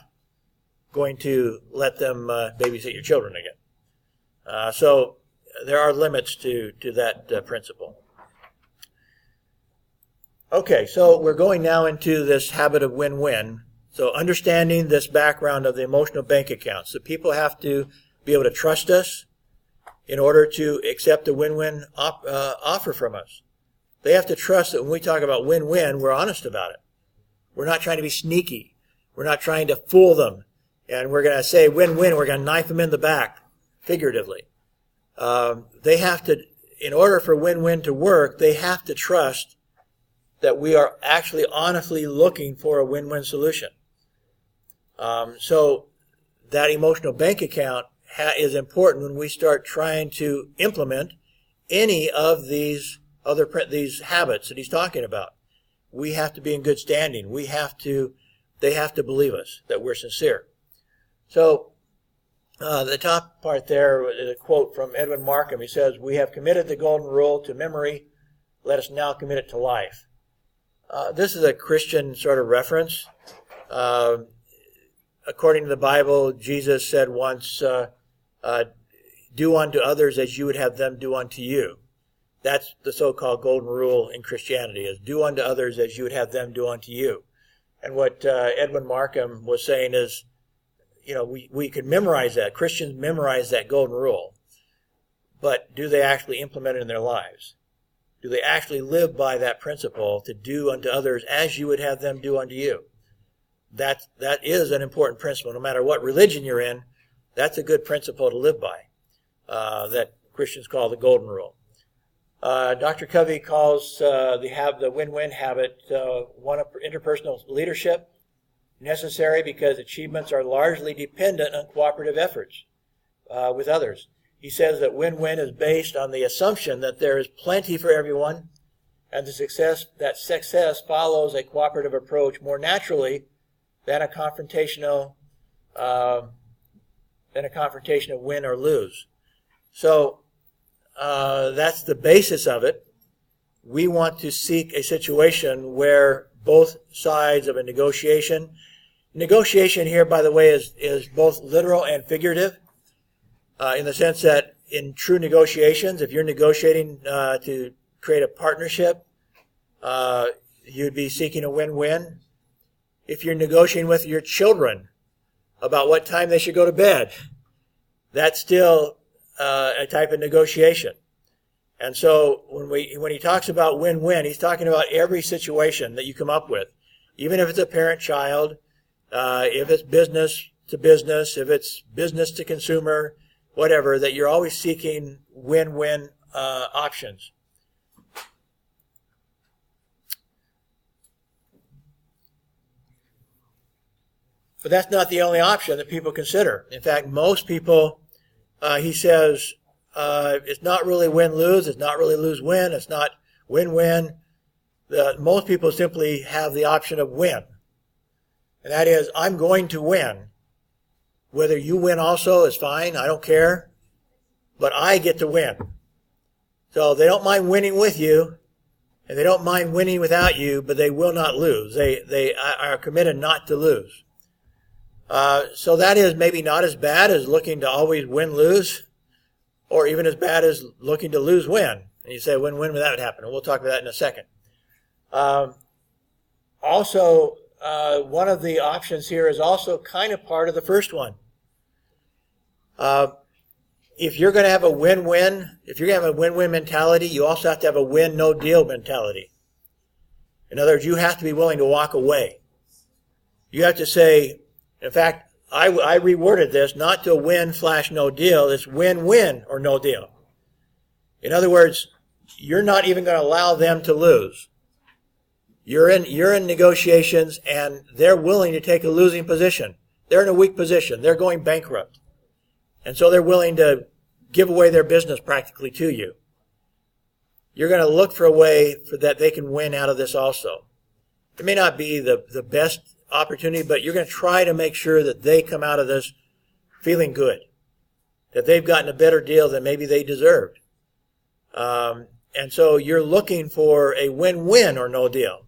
going to let them babysit your children again. So there are limits to that principle. Okay, so we're going now into this habit of win-win. So understanding this background of the emotional bank accounts. So people have to be able to trust us in order to accept a win-win offer from us. They have to trust that when we talk about win-win, we're honest about it. We're not trying to be sneaky. We're not trying to fool them. And we're going to say win-win, we're going to knife them in the back, figuratively. They have to, in order for win-win to work, they have to trust that we are actually honestly looking for a win-win solution. So that emotional bank account is important when we start trying to implement any of these these habits that he's talking about. We have to be in good standing. They have to believe us, that we're sincere. So the top part there is a quote from Edwin Markham. He says, "We have committed the golden rule to memory. Let us now commit it to life." This is a Christian sort of reference. According to the Bible, Jesus said once, do unto others as you would have them do unto you. That's the so-called golden rule in Christianity, is do unto others as you would have them do unto you. And what Edwin Markham was saying is, we could memorize that. Christians memorize that golden rule. But do they actually implement it in their lives? Do they actually live by that principle to do unto others as you would have them do unto you? That is an important principle. No matter what religion you're in, that's a good principle to live by, that Christians call the golden rule. Dr. Covey calls the win-win habit one of interpersonal leadership, necessary because achievements are largely dependent on cooperative efforts with others. He says that win-win is based on the assumption that there is plenty for everyone, and that success follows a cooperative approach more naturally than a confrontational win or lose. So that's the basis of it. We want to seek a situation where both sides of a negotiation here, by the way, is both literal and figurative, in the sense that in true negotiations, if you're negotiating to create a partnership, you'd be seeking a win-win. If you're negotiating with your children about what time they should go to bed, that's still a type of negotiation. And so when he talks about win-win, he's talking about every situation that you come up with, even if it's a parent-child, if it's business to business, if it's business to consumer, whatever, that you're always seeking win-win options. But that's not the only option that people consider. In fact, most people, he says, it's not really win-lose, it's not really lose-win, it's not win-win. Most people simply have the option of win. And that is, I'm going to win. Whether you win also is fine, I don't care. But I get to win. So they don't mind winning with you, and they don't mind winning without you, but they will not lose. They are committed not to lose. So that is maybe not as bad as looking to always win-lose, or even as bad as looking to lose-win. And you say, win-win, that would happen. And we'll talk about that in a second. Also, one of the options here is also kind of part of the first one. If you're going to have a win-win, if you're going to have a win-win mentality, you also have to have a win-no-deal mentality. In other words, you have to be willing to walk away. You have to say, in fact, I reworded this not to win/no deal. It's win-win or no deal. In other words, you're not even going to allow them to lose. You're in negotiations, and they're willing to take a losing position. They're in a weak position. They're going bankrupt. And so they're willing to give away their business practically to you. You're going to look for a way for that they can win out of this also. It may not be the best opportunity, but you're going to try to make sure that they come out of this feeling good, that they've gotten a better deal than maybe they deserved. And so you're looking for a win-win or no deal.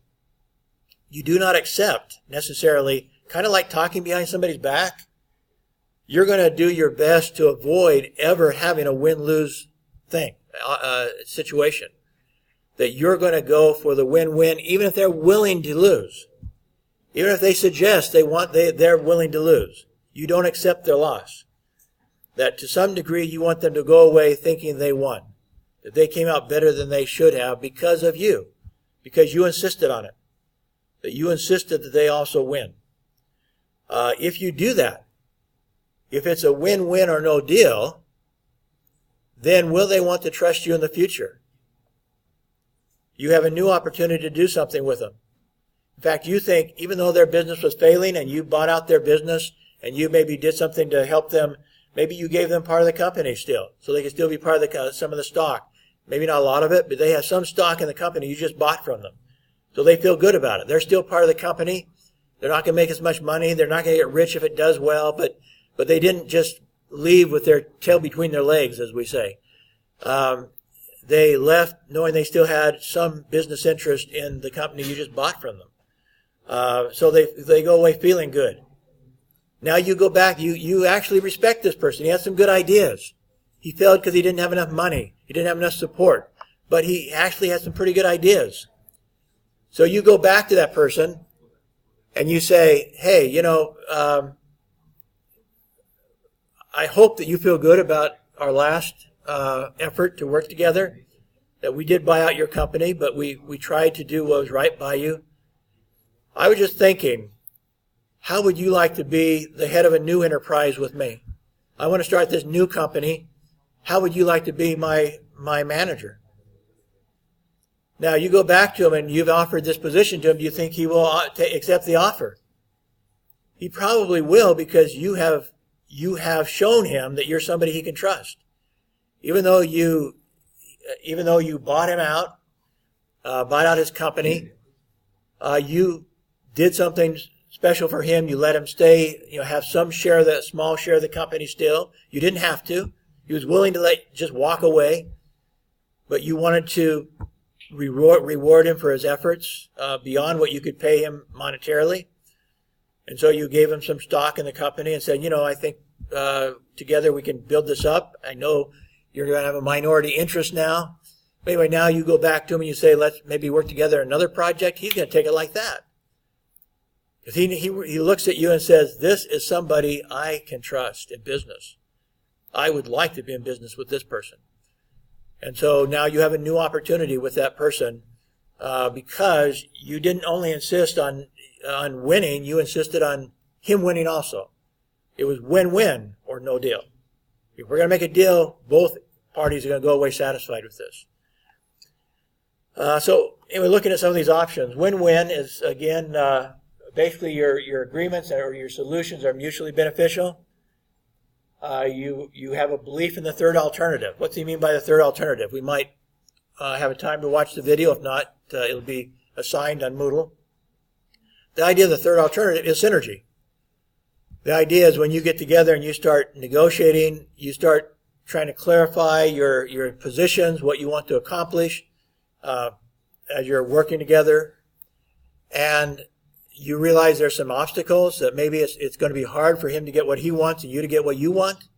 You do not accept necessarily, kind of like talking behind somebody's back. You're going to do your best to avoid ever having a win-lose situation. That you're going to go for the win-win, even if they're willing to lose. Even if they suggest they're willing to lose. You don't accept their loss. That to some degree you want them to go away thinking they won. That they came out better than they should have because of you. Because you insisted on it. That you insisted that they also win. If you do that, if it's a win-win or no deal, then will they want to trust you in the future? You have a new opportunity to do something with them. In fact, you think even though their business was failing and you bought out their business and you maybe did something to help them, maybe you gave them part of the company still, so they can still be part of some of the stock. Maybe not a lot of it, but they have some stock in the company you just bought from them. So they feel good about it. They're still part of the company. They're not going to make as much money. They're not going to get rich if it does well, but they didn't just leave with their tail between their legs, as we say. They left knowing they still had some business interest in the company you just bought from them. So they go away feeling good. Now you go back, you actually respect this person. He has some good ideas. He failed because he didn't have enough money. He didn't have enough support. But he actually has some pretty good ideas. So you go back to that person and you say, hey, I hope that you feel good about our last effort to work together, that we did buy out your company, but we tried to do what was right by you. I was just thinking, how would you like to be the head of a new enterprise with me? I want to start this new company. How would you like to be my manager? Now, you go back to him and you've offered this position to him. Do you think he will accept the offer? He probably will, because you have shown him that you're somebody he can trust. Even though you bought him out, bought out his company, you did something special for him. You let him stay, have some share of that small share of the company still. You didn't have to. He was willing to just walk away, but you wanted to reward him for his efforts beyond what you could pay him monetarily. And so you gave him some stock in the company and said, I think together we can build this up. I know you're going to have a minority interest now. But anyway, now you go back to him and you say, let's maybe work together on another project. He's going to take it like that. Because he looks at you and says, this is somebody I can trust in business. I would like to be in business with this person. And so now you have a new opportunity with that person because you didn't only insist on winning, you insisted on him winning also. It was win-win or no deal. If we're going to make a deal, both parties are going to go away satisfied with this. So anyway, looking at some of these options, win-win is, again, basically your agreements or your solutions are mutually beneficial. You have a belief in the third alternative. What do you mean by the third alternative? We might have a time to watch the video. If not, it'll be assigned on Moodle. The idea of the third alternative is synergy. The idea is when you get together and you start negotiating, you start trying to clarify your positions, what you want to accomplish as you're working together, and you realize there's some obstacles, that maybe it's going to be hard for him to get what he wants and you to get what you want.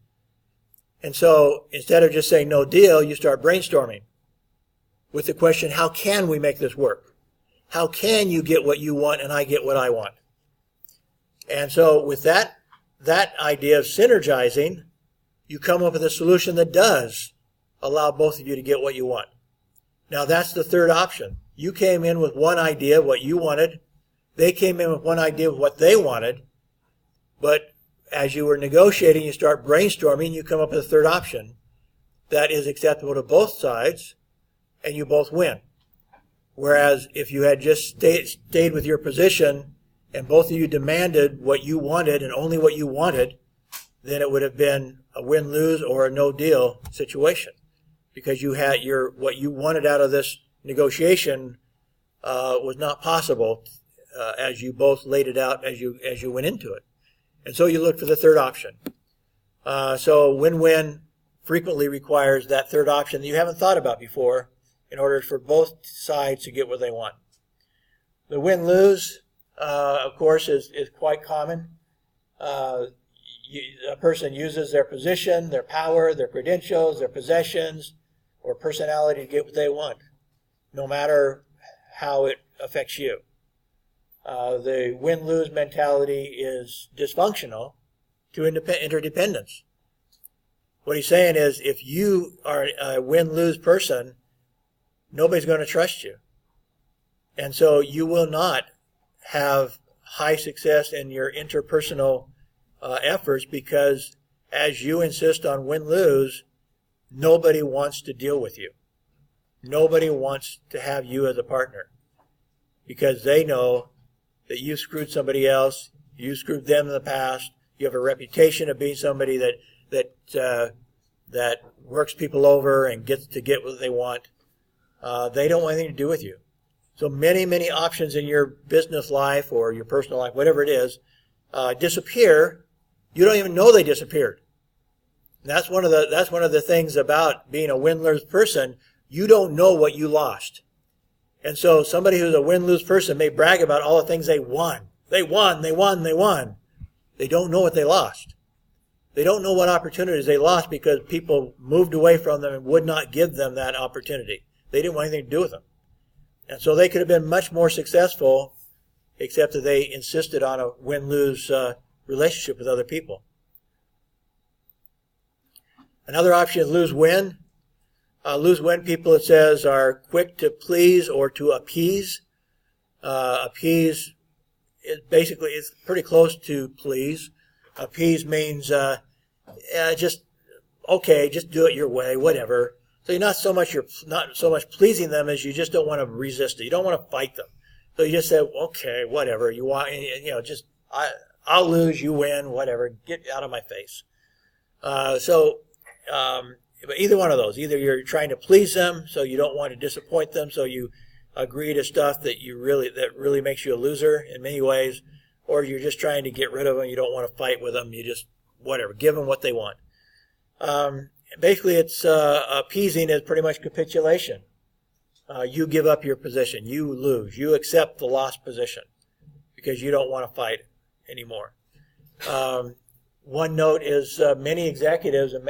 And so instead of just saying no deal, you start brainstorming with the question, how can we make this work? How can you get what you want and I get what I want? And so with that idea of synergizing, you come up with a solution that does allow both of you to get what you want. Now that's the third option. You came in with one idea of what you wanted. They came in with one idea of what they wanted. But as you were negotiating, you start brainstorming, you come up with a third option that is acceptable to both sides, and you both win. Whereas if you had just stayed with your position and both of you demanded what you wanted and only what you wanted, then it would have been a win-lose or a no-deal situation, because you had what you wanted out of this negotiation was not possible as you both laid it out as you went into it. And so you look for the third option. So win-win frequently requires that third option that you haven't thought about before in order for both sides to get what they want. The win-lose, of course, is quite common. A person uses their position, their power, their credentials, their possessions, or personality to get what they want, no matter how it affects you. The win-lose mentality is dysfunctional to interdependence. What he's saying is, if you are a win-lose person, nobody's going to trust you. And so you will not have high success in your interpersonal efforts, because as you insist on win-lose, nobody wants to deal with you. Nobody wants to have you as a partner, because they know that you screwed somebody else, you screwed them in the past, you have a reputation of being somebody that works people over and gets to get what they want. They don't want anything to do with you. So many options in your business life or your personal life, whatever it is, disappear. You don't even know they disappeared. That's one of the things about being a win-lose person. You don't know what you lost. And so somebody who's a win-lose person may brag about all the things they won. They won. They don't know what they lost. They don't know what opportunities they lost because people moved away from them and would not give them that opportunity. They didn't want anything to do with them. And so they could have been much more successful, except that they insisted on a win-lose relationship with other people. Another option is lose-win. Lose-win people, it says, are quick to please or to appease. Appease is basically, it's pretty close to please. Appease means just do it your way, whatever. So you're not so much pleasing them as you just don't want to resist it. You don't want to fight them. So you just say, okay, whatever you want. I'll lose, you win, whatever. Get out of my face. But either one of those, either you're trying to please them, so you don't want to disappoint them, so you agree to stuff that really makes you a loser in many ways, or you're just trying to get rid of them. You don't want to fight with them. You just whatever, give them what they want. Basically, it's appeasing is pretty much capitulation. You give up your position. You lose. You accept the lost position because you don't want to fight anymore. One note is many executives and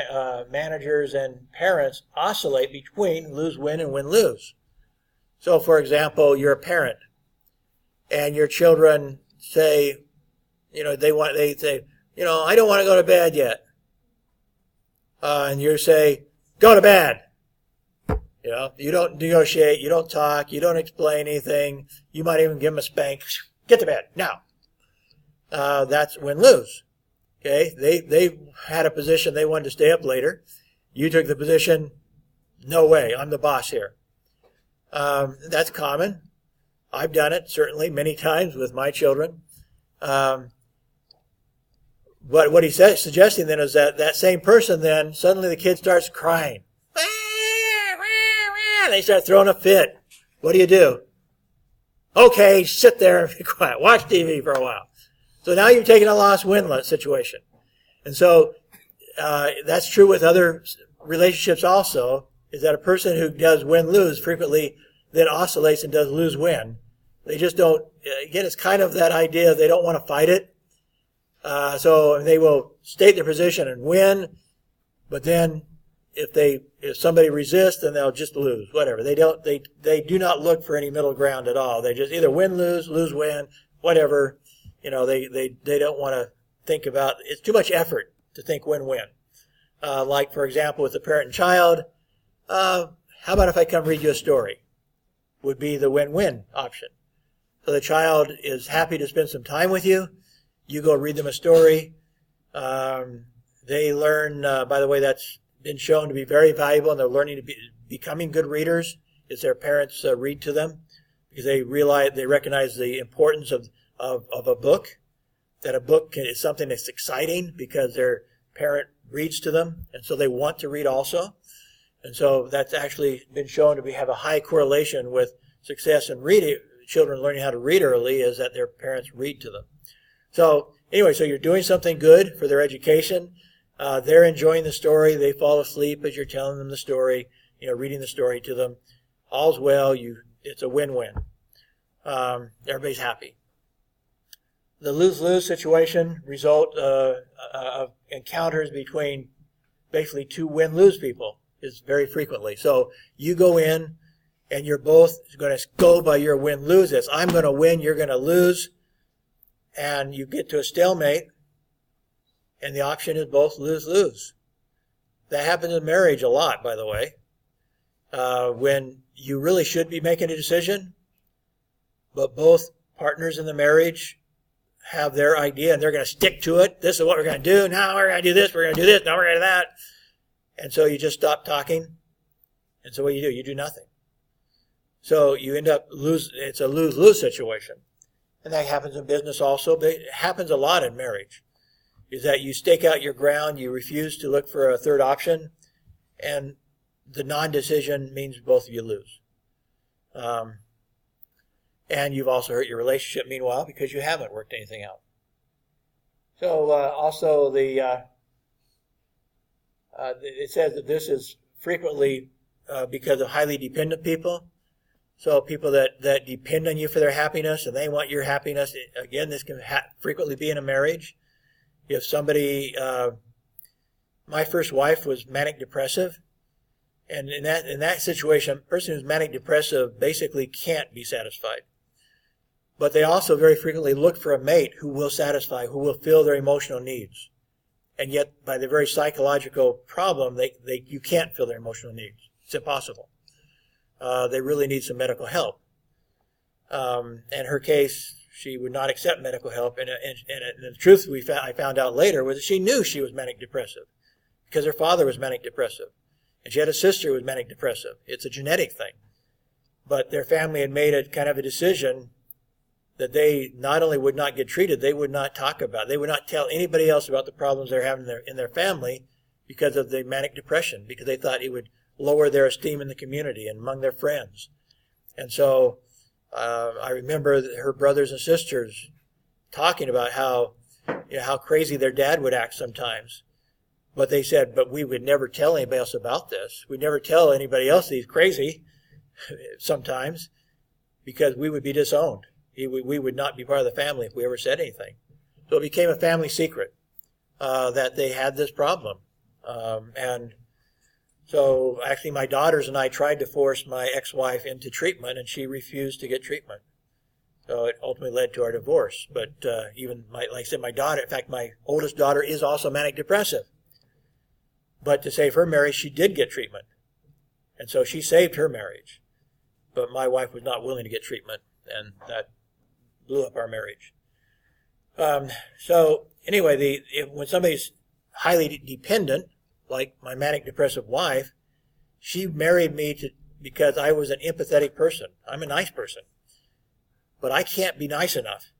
managers and parents oscillate between lose-win and win-lose. So, for example, you're a parent, and your children say, I don't want to go to bed yet. And you say, go to bed. You don't negotiate, you don't talk, you don't explain anything. You might even give them a spank. Get to bed now. That's win-lose. Okay, they had a position, they wanted to stay up later. You took the position, no way, I'm the boss here. That's common. I've done it, certainly, many times with my children. But what he's suggesting then is that that same person then, suddenly the kid starts crying. They start throwing a fit. What do? Okay, sit there and be quiet. Watch TV for a while. So now you've taken a loss-win situation. And so that's true with other relationships also, is that a person who does win-lose frequently then oscillates and does lose-win. They just don't, again, it's kind of that idea they don't want to fight it. So they will state their position and win, but then if somebody resists, then they'll just lose, whatever. They do not look for any middle ground at all. They just either win, lose, win, whatever. They don't want to think about, it's too much effort to think win-win. Like, for example, with the parent and child, how about if I come read you a story? Would be the win-win option. So the child is happy to spend some time with you. You go read them a story. They learn, by the way, that's been shown to be very valuable, and they're learning to becoming good readers as their parents read to them, because they recognize the importance of a book, that a book is something that's exciting because their parent reads to them, and so they want to read also. And so that's actually been shown to have a high correlation with success in reading. Children learning how to read early is that their parents read to them. So anyway, so you're doing something good for their education. They're enjoying the story. They fall asleep as you're telling them the story, reading the story to them. All's well. It's a win-win. Everybody's happy. The lose-lose situation result of encounters between basically two win-lose people is very frequently. So you go in and you're both going to go by your win-lose. It's I'm going to win, you're going to lose. And you get to a stalemate, and the option is both lose-lose. That happens in marriage a lot, by the way, when you really should be making a decision, but both partners in the marriage have their idea, and they're going to stick to it. This is what we're going to do. Now we're going to do this. We're going to do this. Now we're going to do that. And so you just stop talking. And so what do? You do nothing. So you end up it's a lose-lose situation. And that happens in business also, but it happens a lot in marriage, is that you stake out your ground, you refuse to look for a third option, and the non-decision means both of you lose. And you've also hurt your relationship meanwhile because you haven't worked anything out. So also it says that this is frequently because of highly dependent people. So people that depend on you for their happiness and they want your happiness. Again, this can frequently be in a marriage. If somebody, my first wife was manic depressive, and in that situation, a person who's manic depressive basically can't be satisfied. But they also very frequently look for a mate who will satisfy, who will fill their emotional needs. And yet, by the very psychological problem, you can't fill their emotional needs. It's impossible. They really need some medical help. In her case, she would not accept medical help. And the truth I found out later was that she knew she was manic depressive because her father was manic depressive. And she had a sister who was manic depressive. It's a genetic thing. But their family had made a kind of a decision that they not only would not get treated, they would not talk about. They would not tell anybody else about the problems they're having in their family because of the manic depression, because they thought it would lower their esteem in the community and among their friends. And so I remember her brothers and sisters talking about how crazy their dad would act sometimes. But they said, but we would never tell anybody else about this. We'd never tell anybody else that he's crazy sometimes because we would be disowned. We would not be part of the family if we ever said anything. So it became a family secret that they had this problem. And so actually my daughters and I tried to force my ex-wife into treatment, and she refused to get treatment. So it ultimately led to our divorce. But like I said, my daughter, in fact, my oldest daughter is also manic depressive. But to save her marriage, she did get treatment. And so she saved her marriage. But my wife was not willing to get treatment, and that blew up our marriage. So anyway, when somebody's highly dependent, like my manic depressive wife, she married me because I was an empathetic person. I'm a nice person. But I can't be nice enough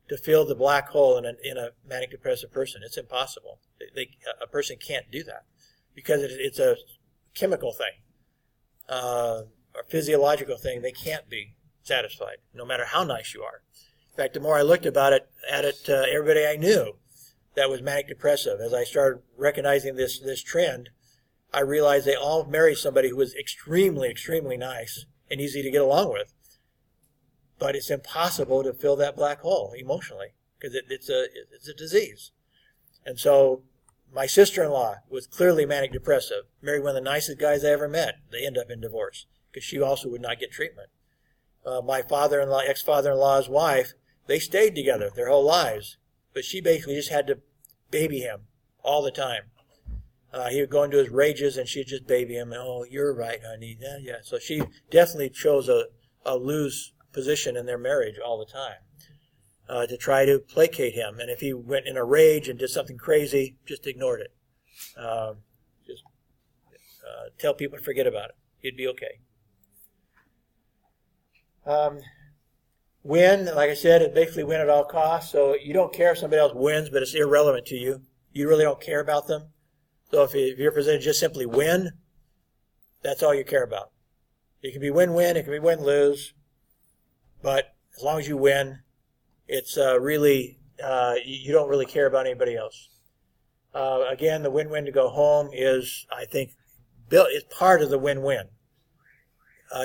to fill the black hole in a manic depressive person. It's impossible. A person can't do that because it's a chemical thing, a physiological thing. They can't be satisfied, no matter how nice you are. In fact, the more I looked at it, everybody I knew that was manic depressive, as I started recognizing this trend, I realized they all married somebody who was extremely, extremely nice and easy to get along with. But it's impossible to fill that black hole emotionally because it's a disease. And so my sister-in-law was clearly manic depressive, married one of the nicest guys I ever met. They end up in divorce because she also would not get treatment. My father-in-law, ex-father-in-law's wife, they stayed together their whole lives, but she basically just had to baby him all the time. He would go into his rages and she'd just baby him. Oh, you're right, honey. Yeah. So she definitely chose a lose position in their marriage all the time to try to placate him. And if he went in a rage and did something crazy, just ignored it. Tell people to forget about it. He'd be okay. Win, like I said, is basically win at all costs. So you don't care if somebody else wins, but it's irrelevant to you. You really don't care about them. So if your position is just simply win, that's all you care about. It can be win-win, it can be win-lose, but as long as you win, it's really, you don't really care about anybody else. Again, the win-win to go home is, I think, is part of the win-win.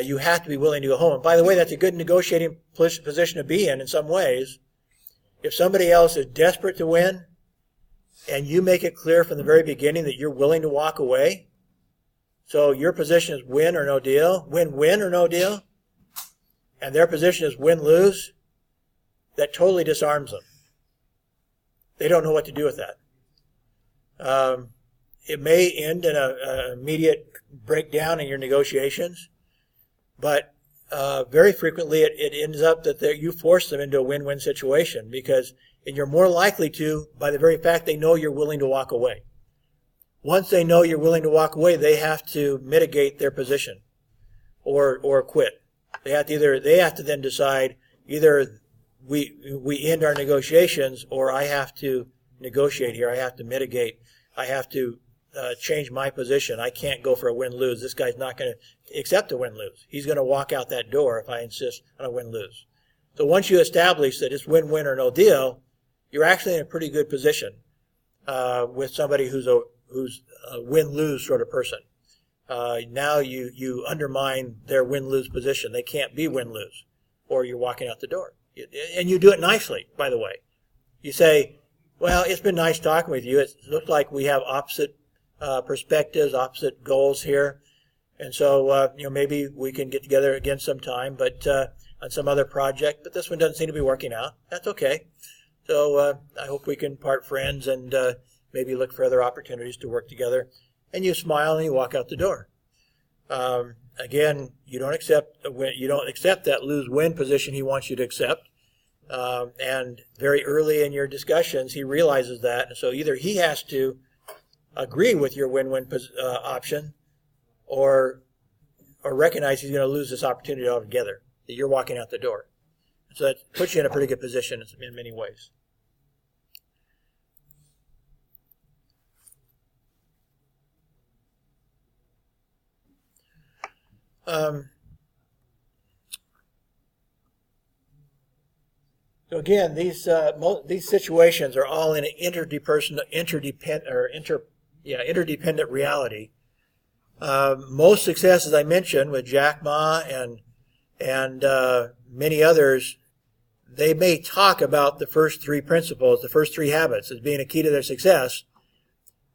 You have to be willing to go home. And by the way, that's a good negotiating position to be in some ways. If somebody else is desperate to win, and you make it clear from the very beginning that you're willing to walk away, so your position is win or no deal, win-win or no deal, and their position is win-lose, that totally disarms them. They don't know what to do with that. It may end in an immediate breakdown in your negotiations, but very frequently it ends up that you force them into a win-win situation and you're more likely to by the very fact they know you're willing to walk away. Once they know you're willing to walk away, they have to mitigate their position or quit. They have to then decide either we end our negotiations or I have to negotiate here. I have to mitigate. I have to change my position. I can't go for a win-lose. This guy's not going to accept a win-lose. He's going to walk out that door if I insist on a win-lose. So once you establish that it's win-win or no deal, you're actually in a pretty good position with somebody who's a win-lose sort of person. Now you undermine their win-lose position. They can't be win-lose, or you're walking out the door. And you do it nicely, by the way. You say, well, it's been nice talking with you. It looks like we have opposite perspectives, opposite goals here. And so, maybe we can get together again sometime, but on some other project. But this one doesn't seem to be working out. That's okay. So I hope we can part friends and maybe look for other opportunities to work together. And you smile and you walk out the door. Again, you don't accept that lose-win position he wants you to accept. And very early in your discussions, he realizes that. And so either he has to agree with your win-win option or recognize he's going to lose this opportunity altogether, that you're walking out the door. So that puts you in a pretty good position in many ways. So again, these situations are all in an interdependent reality. Most success, as I mentioned, with Jack Ma and many others, they may talk about the first three principles, the first three habits, as being a key to their success.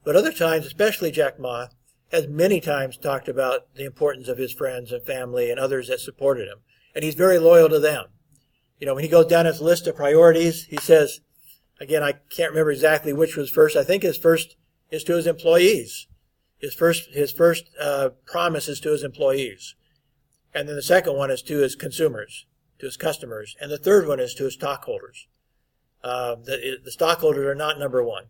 But other times, especially Jack Ma, has many times talked about the importance of his friends and family and others that supported him. And he's very loyal to them. When he goes down his list of priorities, he says, again, I can't remember exactly which was first. I think his first is to his employees. His first promise is to his employees. And then the second one is to his consumers, to his customers. And the third one is to his stockholders. The stockholders are not number one.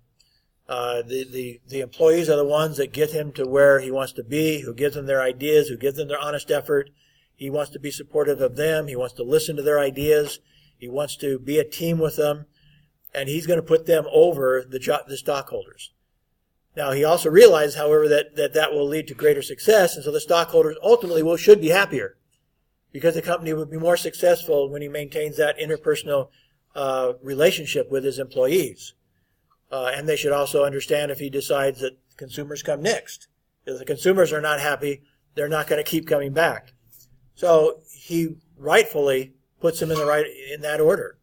The employees are the ones that get him to where he wants to be, who gives them their ideas, who gives them their honest effort. He wants to be supportive of them. He wants to listen to their ideas. He wants to be a team with them, and he's going to put them over the stockholders. Now, he also realizes, however, that will lead to greater success, and so the stockholders ultimately should be happier because the company would be more successful when he maintains that interpersonal relationship with his employees. And they should also understand if he decides that consumers come next. If the consumers are not happy, they're not going to keep coming back. So he rightfully puts them in that order.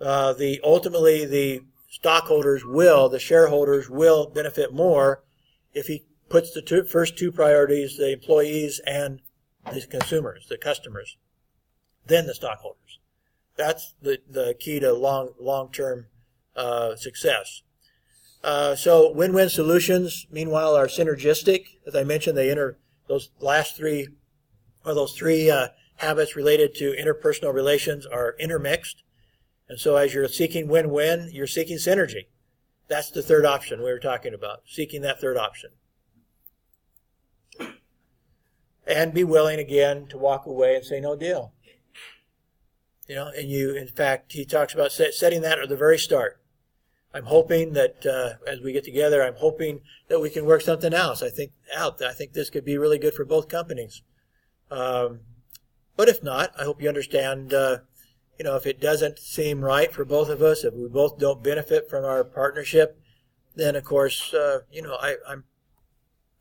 Ultimately, the stockholders the shareholders will benefit more if he puts the first two priorities, the employees and the consumers, the customers, then the stockholders. That's the key to long-term success. So win-win solutions, meanwhile, are synergistic. As I mentioned, those three habits related to interpersonal relations are intermixed. And so as you're seeking win-win, you're seeking synergy. That's the third option we were talking about, seeking that third option. And be willing, again, to walk away and say, no deal. In fact, he talks about setting that at the very start. I'm hoping that as we get together, I'm hoping that we can work something else. I think this could be really good for both companies. But if not, I hope you understand, if it doesn't seem right for both of us, if we both don't benefit from our partnership, then of course,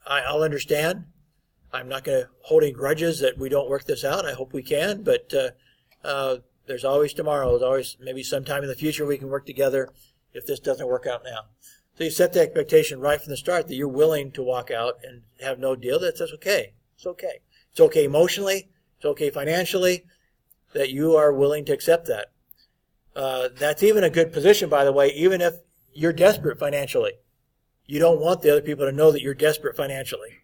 I'll understand. I'm not going to hold any grudges that we don't work this out. I hope we can, but there's always tomorrow. There's always maybe sometime in the future we can work together if this doesn't work out now. So you set the expectation right from the start that you're willing to walk out and have no deal. That's okay. It's okay. It's okay emotionally. It's okay financially that you are willing to accept that. That's even a good position, by the way, even if you're desperate financially. You don't want the other people to know that you're desperate financially.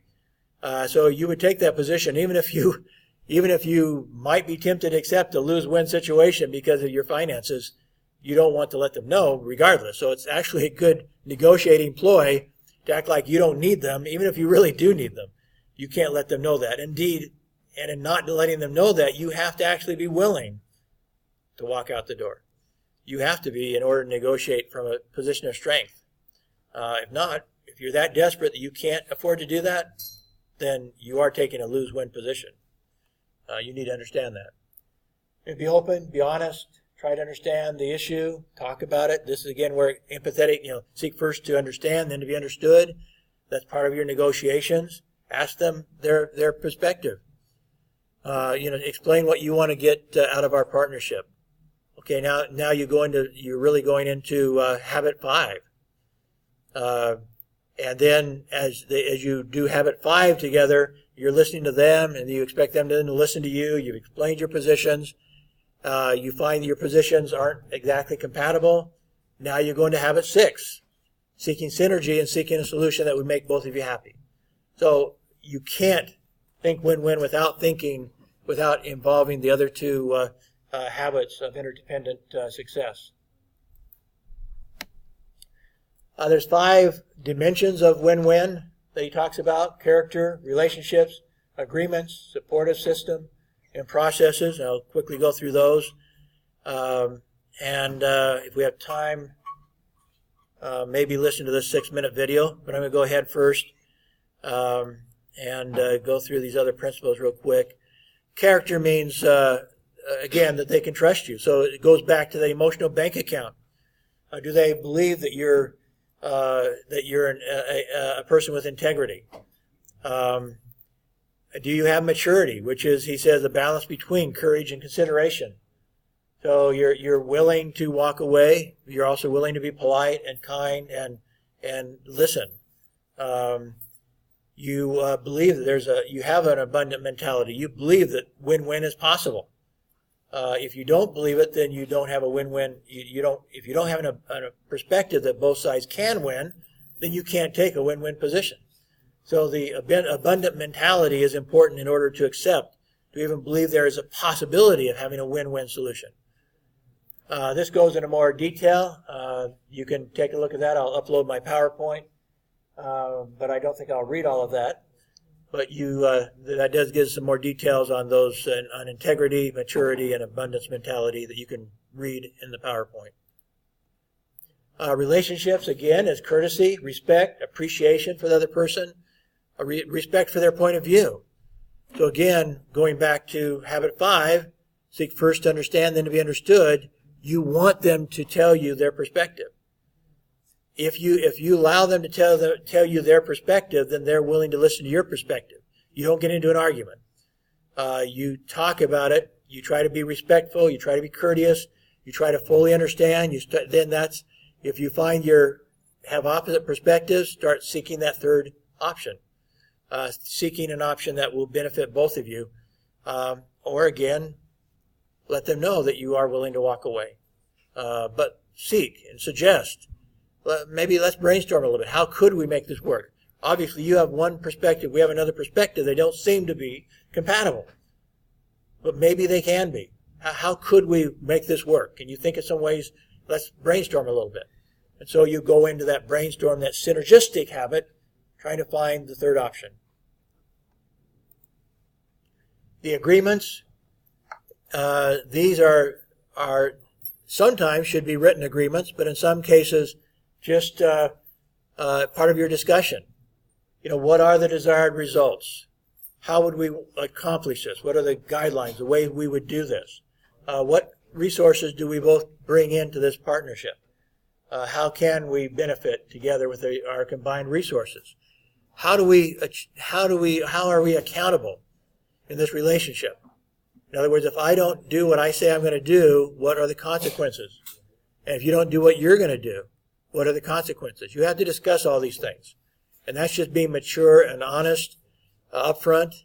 So you would take that position even if you might be tempted to accept a lose-win situation because of your finances. You don't want to let them know regardless. So it's actually a good negotiating ploy to act like you don't need them, even if you really do need them. You can't let them know that. Indeed, and in not letting them know that, you have to actually be willing to walk out the door. You have to be in order to negotiate from a position of strength. If not, if you're that desperate that you can't afford to do that, then you are taking a lose-win position. You need to understand that. And be open, be honest, try to understand the issue, talk about it. This is, again, where empathetic, seek first to understand, then to be understood. That's part of your negotiations. Ask them their perspective. Explain what you want to get out of our partnership. Okay, now you're really going into habit 5. And then as you do habit 5 together, you're listening to them and you expect them to listen to you. You've explained your positions. You find that your positions aren't exactly compatible. Now you're going to habit 6, seeking synergy and seeking a solution that would make both of you happy. So you can't think win-win without involving the other two habits of interdependent success. There's 5 dimensions of win-win that he talks about: character, relationships, agreements, supportive system, and processes. I'll quickly go through those. If we have time, maybe listen to this 6-minute video, but I'm going to go ahead first and go through these other principles real quick. Character means, again, that they can trust you. So it goes back to the emotional bank account. Do they believe that you're a person with integrity? Do you have maturity, which is, he says, a balance between courage and consideration? So you're willing to walk away. You're also willing to be polite and kind and listen. You believe that you have an abundant mentality. You believe that win-win is possible. If you don't believe it, then you don't have a win-win. If you don't have a perspective that both sides can win, then you can't take a win-win position. So the abundant mentality is important in order to even believe there is a possibility of having a win-win solution. This goes into more detail. You can take a look at that. I'll upload my PowerPoint, but I don't think I'll read all of that. But that does give some more details on those, on integrity, maturity, and abundance mentality that you can read in the PowerPoint. Relationships, again, is courtesy, respect, appreciation for the other person, respect for their point of view. So again, going back to habit 5, seek first to understand, then to be understood, you want them to tell you their perspective. If you allow them to tell you their perspective, then they're willing to listen to your perspective. You don't get into an argument. You talk about it. You try to be respectful. You try to be courteous. You try to fully understand. Then that's, if you find have opposite perspectives, start seeking that third option. Seeking an option that will benefit both of you. Or again, let them know that you are willing to walk away. But seek and suggest. Maybe let's brainstorm a little bit. How could we make this work? Obviously, you have one perspective. We have another perspective. They don't seem to be compatible. But maybe they can be. How could we make this work? Can you think of some ways? Let's brainstorm a little bit. And so you go into that brainstorm, that synergistic habit, trying to find the third option. The agreements, these are sometimes should be written agreements, but in some cases, just part of your discussion. What are the desired results? How would we accomplish this? What are the guidelines, the way we would do this? What resources do we both bring into this partnership? How can we benefit together with our combined resources? How are we accountable in this relationship? In other words, if I don't do what I say I'm going to do, what are the consequences? And if you don't do what you're going to do, what are the consequences? You have to discuss all these things. And that's just being mature and honest, upfront.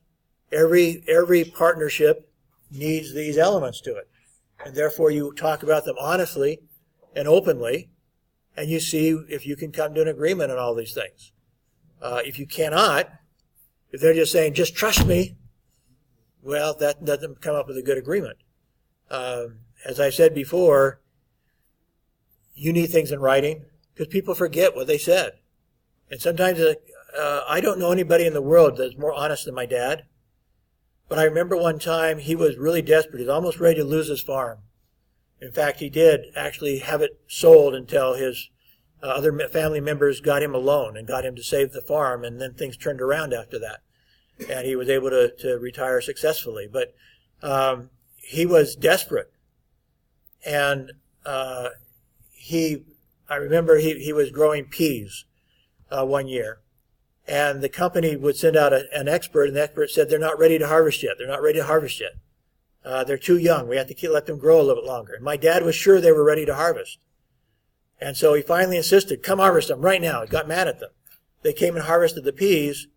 Every partnership needs these elements to it. And therefore you talk about them honestly and openly, and you see if you can come to an agreement on all these things. If you cannot, if they're just saying, just trust me, well, that doesn't come up with a good agreement. As I said before, you need things in writing because people forget what they said. And sometimes I don't know anybody in the world that's more honest than my dad. But I remember one time he was really desperate. He was almost ready to lose his farm. In fact, he did actually have it sold until his other family members got him a loan and got him to save the farm, and then things turned around after that. And he was able to retire successfully. But he was desperate. And I remember he was growing peas one year. And the company would send out an expert, and the expert said, they're not ready to harvest yet. They're not ready to harvest yet. They're too young. We have to let them grow a little bit longer. And my dad was sure they were ready to harvest. And so he finally insisted, come harvest them right now. He got mad at them. They came and harvested the peas,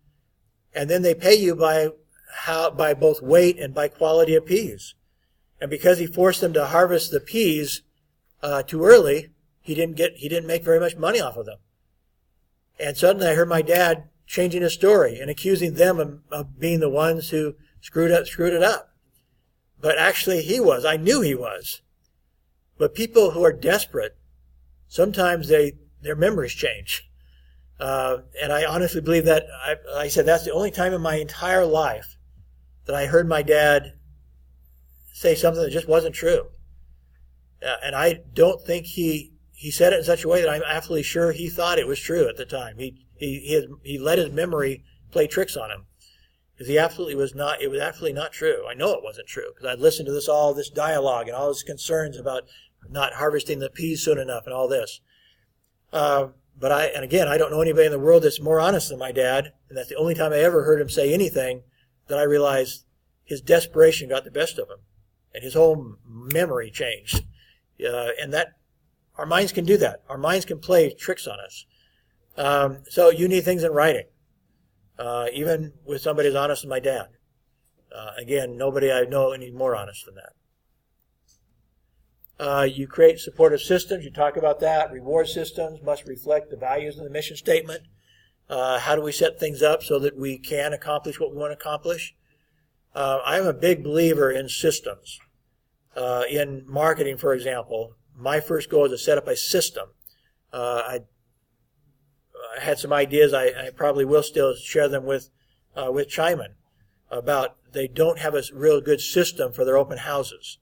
and then they pay you by both weight and by quality of peas. And because he forced them to harvest the peas too early, he didn't make very much money off of them. And suddenly I heard my dad changing his story and accusing them of being the ones who screwed it up. But actually he was. I knew he was. But people who are desperate, sometimes their memories change. And I honestly believe that, I said, that's the only time in my entire life that I heard my dad say something that just wasn't true. And I don't think he said it in such a way that I'm absolutely sure he thought it was true at the time. He let his memory play tricks on him. Because it was absolutely not true. I know it wasn't true, because I'd listened to all this dialogue and all his concerns about not harvesting the peas soon enough and all this. And again, I don't know anybody in the world that's more honest than my dad, and that's the only time I ever heard him say anything that I realized his desperation got the best of him, and his whole memory changed. And that, our minds can do that. Our minds can play tricks on us. So you need things in writing, even with somebody as honest as my dad. Again, nobody I know any more honest than that. You create supportive systems. You talk about that. Reward systems must reflect the values of the mission statement. How do we set things up so that we can accomplish what we want to accomplish? I am a big believer in systems. In marketing, for example, my first goal is to set up a system. I had some ideas. I probably will still share them with Xiamen about they don't have a real good system for their open houses.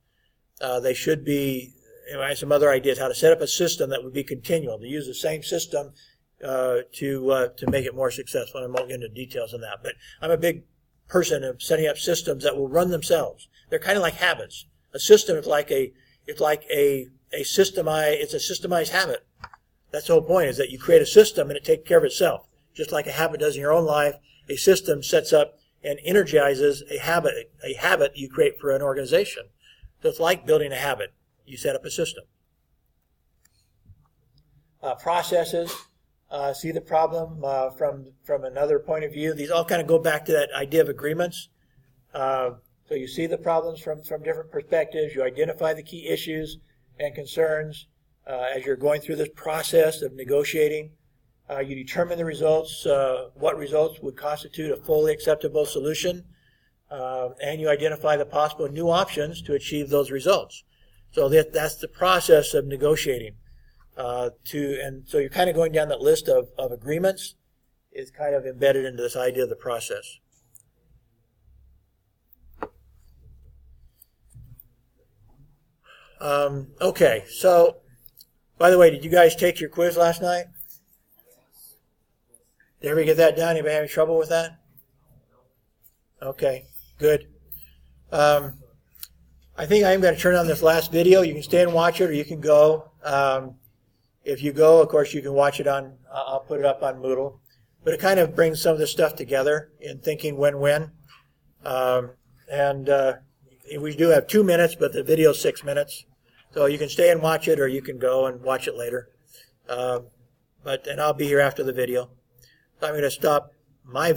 They should be, and some other ideas how to set up a system that would be continual, to use the same system to make it more successful. I won't get into details on that, but I'm a big person of setting up systems that will run themselves. They're kind of like habits. A system is like a systemized habit. That's the whole point, is that you create a system and it takes care of itself. Just like a habit does in your own life, a system sets up and energizes a habit you create for an organization. So it's like building a habit. You set up a system. Processes. See the problem from another point of view. These all kind of go back to that idea of agreements. So you see the problems from different perspectives. You identify the key issues and concerns as you're going through this process of negotiating. You determine the results, what results would constitute a fully acceptable solution, and you identify the possible new options to achieve those results. So that's the process of negotiating. And so you're kind of going down that list of agreements is kind of embedded into this idea of the process. Okay, so by the way, did you guys take your quiz last night? Did everybody get that done? Anybody have any trouble with that? Okay, good. I think I am going to turn on this last video. You can stay and watch it, or you can go. If you go, of course, you can watch it on, I'll put it up on Moodle. But it kind of brings some of this stuff together in thinking win-win. We do have 2 minutes, but the video is 6 minutes. So you can stay and watch it, or you can go and watch it later. And I'll be here after the video. So I'm going to stop my